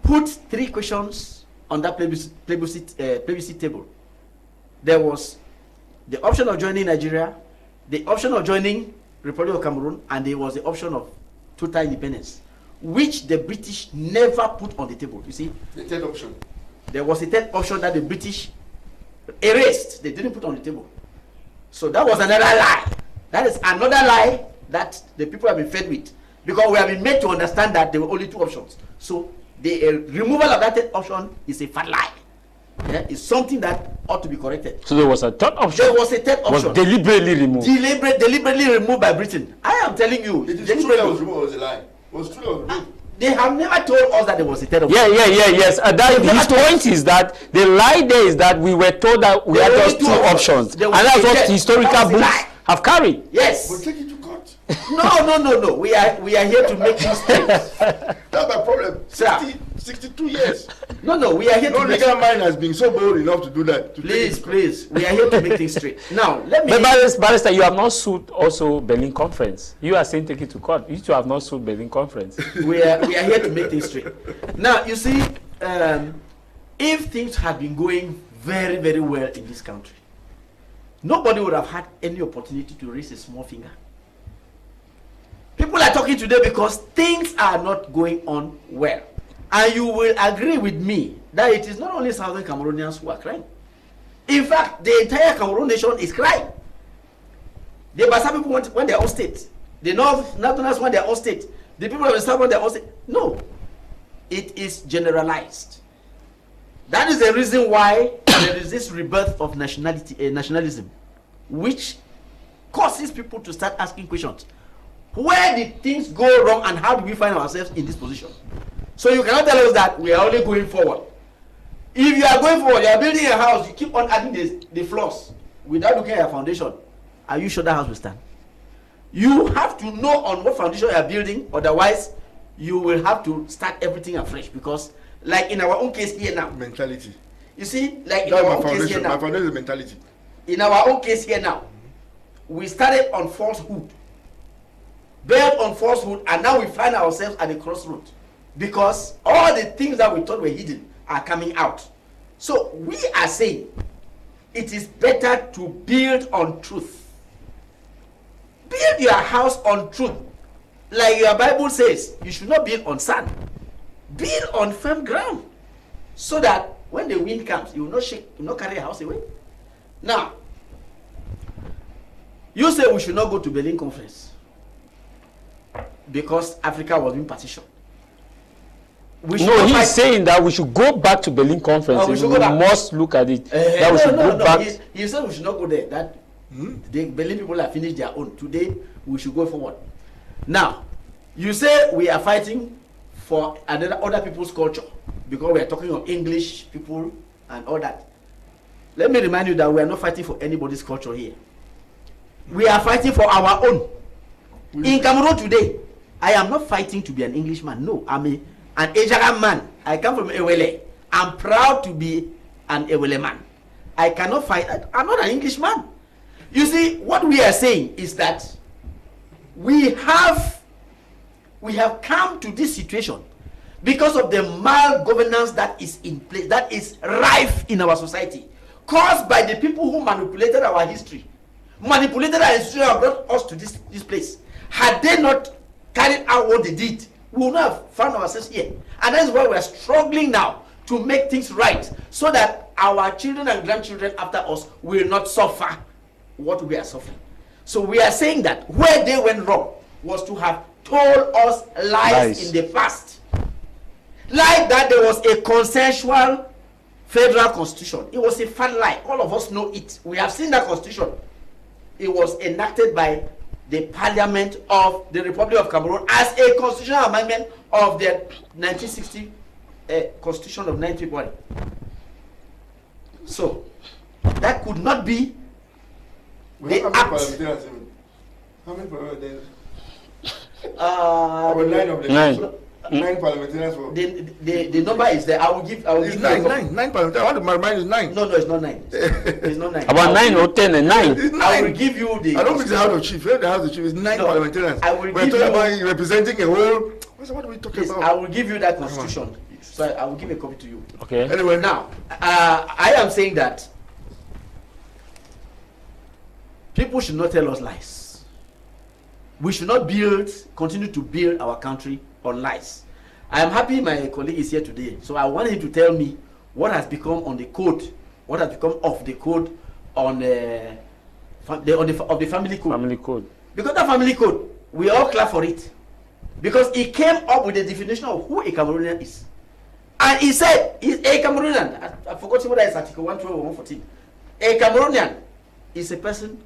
put 3 questions on that plebiscite table. There was the option of joining Nigeria, the option of joining Republic of Cameroon, and there was the option of total independence, which the British never put on the table. You see, the third option. There was a third option that the British erased. They didn't put on the table. So that was another lie. That is another lie that the people have been fed with, because we have been made to understand that there were only 2 options. So the removal of that third option is a fat lie. Yeah, it's something that ought to be corrected. So there was a third option. There was a third option. Was deliberately removed. Deliberately removed by Britain. I am telling you. It is true that was removed, or was a lie? It was true that was removed. They have never told us that there was a third option. Yes. His point is that the lie there is that we were told that we had just 2 options. And that's what historical books have carried. Yes. We'll take it to court. No. We are here to make things straight. That's my problem. Sir. 62 years. No, we are here to make... No legal mind has been so bold enough to do that. Please. We are here to make things straight. Now, let me... But Barister, you have not sued also Berlin Conference. You are saying take it to court. You two have not sued Berlin Conference. We are here to make things straight. Now, you see, if things had been going very, very well in this country, nobody would have had any opportunity to raise a small finger. People are talking today because things are not going on well. And you will agree with me that it is not only Southern Cameroonians who are crying. In fact, the entire Cameroon nation is crying. The Bassa people want their own state. The Northerners want their own state. The people of the South want their own state. No. It is generalized. That is the reason why there is this rebirth of nationalism, which causes people to start asking questions. Where did things go wrong, and how do we find ourselves in this position? So you cannot tell us that we are only going forward. If you are going forward, you are building a house, you keep on adding the floors without looking at your foundation. Are you sure that house will stand? You have to know on what foundation you are building, otherwise you will have to start everything afresh. Because like in our own case here now. Mentality. You see, like in our own case here now. My foundation is mentality. In our own case here now, we started on falsehood. Built on falsehood, and now we find ourselves at a crossroad. Because all the things that we thought were hidden are coming out. So we are saying it is better to build on truth. Build your house on truth. Like your Bible says, you should not build on sand. Build on firm ground. So that when the wind comes, you will not shake, you will not carry a house away. Now, you say we should not go to Berlin Conference because Africa was being partitioned. No, he's saying that we should go back to Berlin Conference. We must look at it. That we should go back. He said we should not go there. That the Berlin people have finished their own. Today, we should go forward. Now, you say we are fighting for other people's culture because we are talking of English people and all that. Let me remind you that we are not fighting for anybody's culture here. We are fighting for our own. In Cameroon today, I am not fighting to be an Englishman. No, I'm an Ejagan man. I come from Ewele. I'm proud to be an Ewele man. I cannot fight. I'm not an Englishman. You see, what we are saying is that we have come to this situation because of the malgovernance that is in place, that is rife in our society, caused by the people who manipulated our history, manipulated our history and brought us to this place. Had they not carried out what they did, we would not have found ourselves here. And that's why we are struggling now to make things right, so that our children and grandchildren after us will not suffer what we are suffering. So we are saying that where they went wrong was to have told us lies in the past. Like that there was a consensual federal constitution. It was a fat lie. All of us know it. We have seen that constitution. It was enacted by the Parliament of the Republic of Cameroon as a constitutional amendment of the 1960 Constitution of 9th February. So that could not be the act. How many parliamentarians? Nine of them. Nine parliamentarians. The number is there. I will give nine parliamentarians. My mind is 9. No, it's not 9. It's not 9. About 9 or 10 and 9. It's 9. I will give you the. I don't think the House of Chief. The House of Chief is 9 parliamentarians. I will We're give talking you about representing a whole. What are we talking about? I will give you that constitution. So I will give a copy to you. Okay. Anyway, Now, I am saying that people should not tell us lies. We should not continue to build our country on lies. I am happy my colleague is here today, so I want him to tell me what has become on the code, what has become of the code on the family code. Family code. Because that family code, we all clap for it, because it came up with the definition of who a Cameroonian is, and he said he's a Cameroonian. I forgot whether it's Article 112 or 114. A Cameroonian is a person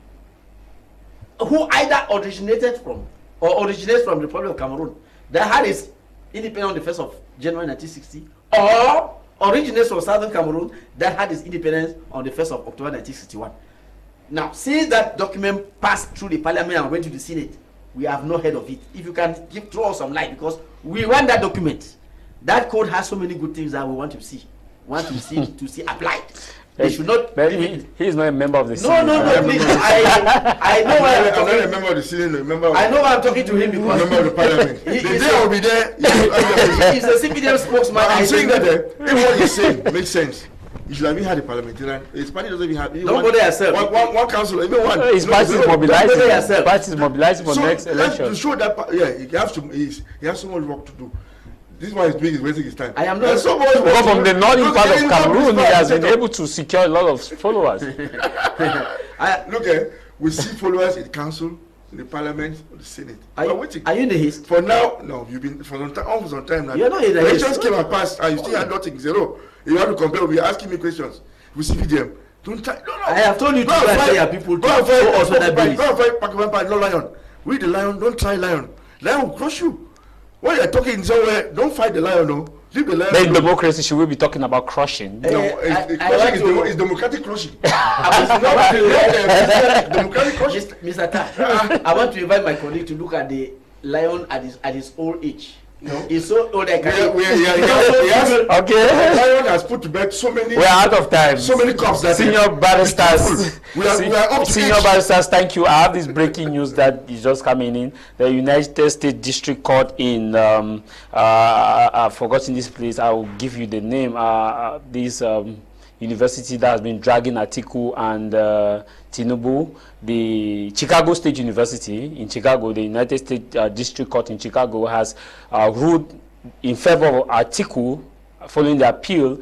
who either originated from or originates from the Republic of Cameroon that had its independence on the 1st of January 1960, or originates from Southern Cameroon that had its independence on the 1st of October 1961. Now, since that document passed through the Parliament and went to the Senate, we have not heard of it. If you can throw us some light, because we want that document. That code has so many good things that we want to see applied. They should not. But he is not a member of the Senate. No, please. I know why I'm talking. I'm not a member of the Senate. I know why I'm talking to him, because member of the Parliament. The day I will be there. He's a CPDM spokesman. I'm saying that if what you're saying makes sense, you should have even had a parliamentarian. His party doesn't even have. Don't bother yourself. One council, even one. His party is mobilizing. His party is mobilizing for next election. To show that, he has so much work to do. This one is big, is wasting his time. I am not so much. Because from the northern part of Cameroon, he has been able to secure a lot of followers. Look, we see followers in the council, in the parliament, or the Senate. Are you in the haste? For now, no. You've been for almost on time now. You're not in the haste. Elections came and passed, and you still had nothing, zero. You have to compare. You're asking me questions. We see them. Don't try. No. I have told you to try your people to show us whether there is. Go and fight Pakistan, no lion. We the lion. Don't try lion. Lion will crush you. When you're talking somewhere, don't fight the lion, no. Leave the lion. But in democracy, should we be talking about crushing? No, it's democratic crushing. It's democratic crushing. Mr. Tah, I want to invite my colleague to look at the lion at his old age. No, he's so old. I can't. Okay. The lion has put to bed so many. We're out of time. So many cops that senior barristers. We are up to senior barristers. Thank you. I have this breaking news that is just coming in. The United States District Court in I've forgotten this place. I will give you the name. This university that has been dragging Atiku and Tinubu, the Chicago State University in Chicago, the United States District Court in Chicago has ruled in favor of Atiku following the appeal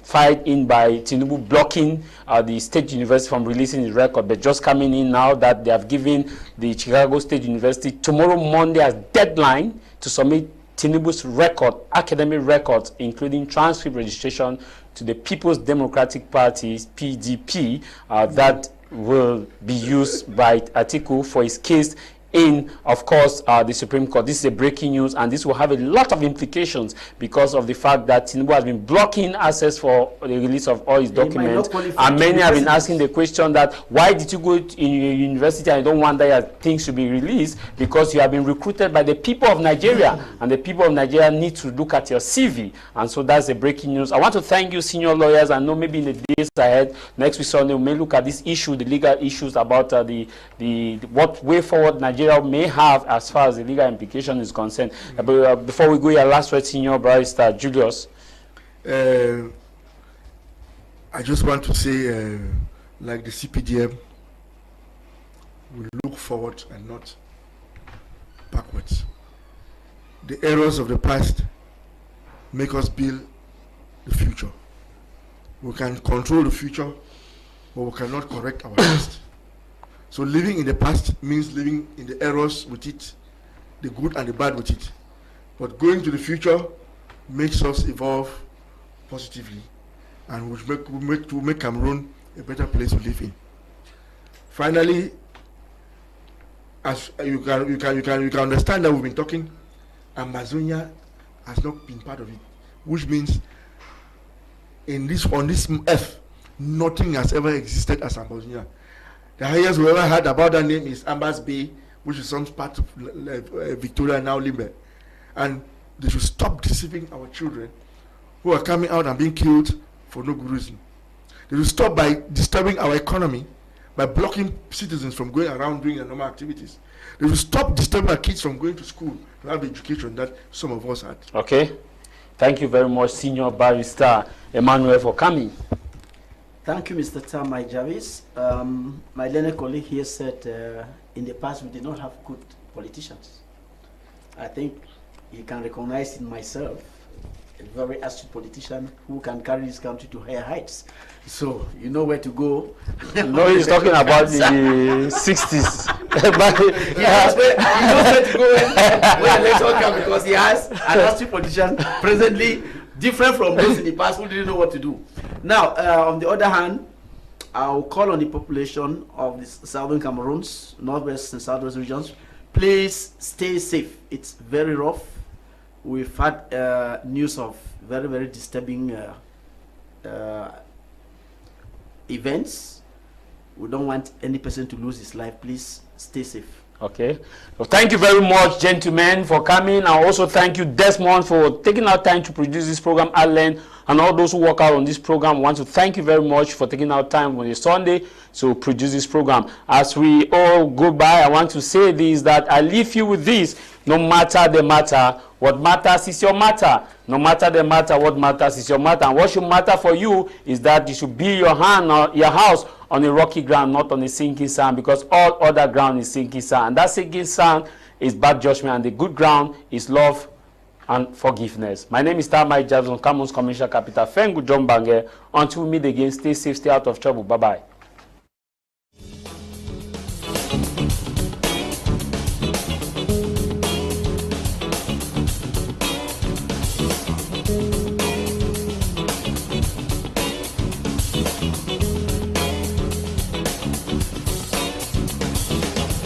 filed in by Tinubu blocking the State University from releasing the record. But just coming in now that they have given the Chicago State University tomorrow Monday as deadline to submit Tinubu's record, academic records, including transcript registration to the People's Democratic Party, PDP, that will be used by Atiku for his case in, of course, the Supreme Court. This is a breaking news, and this will have a lot of implications because of the fact that Tinubu has been blocking access for the release of all his documents. And many have been asking the question that, why did you go in your university and you don't want that your things should be released? Because you have been recruited by the people of Nigeria, and the people of Nigeria need to look at your CV. And so that's the breaking news. I want to thank you, senior lawyers. I know maybe in the days ahead, next week Sunday, we may look at this issue, the legal issues about what way forward Nigeria may have as far as the legal implication is concerned. But before we go, your last word, Senior Barrister Julius. I just want to say, like the CPDM, we look forward and not backwards. The errors of the past make us build the future. We can control the future, but we cannot correct our past. So living in the past means living in the errors with it, the good and the bad with it. But going to the future makes us evolve positively, and will make Cameroon a better place to live in. Finally, as you can understand that we've been talking, Amazonia has not been part of it, which means on this earth, nothing has ever existed as Amazonia. The highest we ever heard about that name is Ambas Bay, which is some part of Victoria, now Limbe. And they should stop deceiving our children who are coming out and being killed for no good reason. They should stop by disturbing our economy, by blocking citizens from going around doing their normal activities. They should stop disturbing our kids from going to school to have the education that some of us had. Okay. Thank you very much, Senior Barrister Emmanuel, for coming. Thank you, Mr. Tah Mai Javis. My learned colleague here said in the past we did not have good politicians. I think you can recognize in myself a very astute politician who can carry this country to higher heights. So you know where to go. No, he's talking about the 60s. He knows where to go when elections come, because he has an astute politician presently different from those in the past who didn't know what to do. Now, on the other hand, I'll call on the population of the southern Cameroons, northwest and southwest regions, please stay safe. It's very rough. We've had news of very, very disturbing events. We don't want any person to lose his life. Please stay safe. Okay. Well, thank you very much, gentlemen, for coming. I also thank you, Desmond, for taking our time to produce this program. Alan and all those who work out on this program, I want to thank you very much for taking our time on a Sunday to produce this program. As we all go by, I want to say this, that I leave you with this: no matter the matter, what matters is your matter. No matter the matter, what matters is your matter. And what should matter for you is that you should build your house on a rocky ground, not on a sinking sand, because all other ground is sinking sand. And that sinking sand is bad judgment, and the good ground is love and forgiveness. My name is Tah Mai Javis on Cameroon's commercial capital, Fengu Jombange. Until we meet again, stay safe, stay out of trouble. Bye-bye.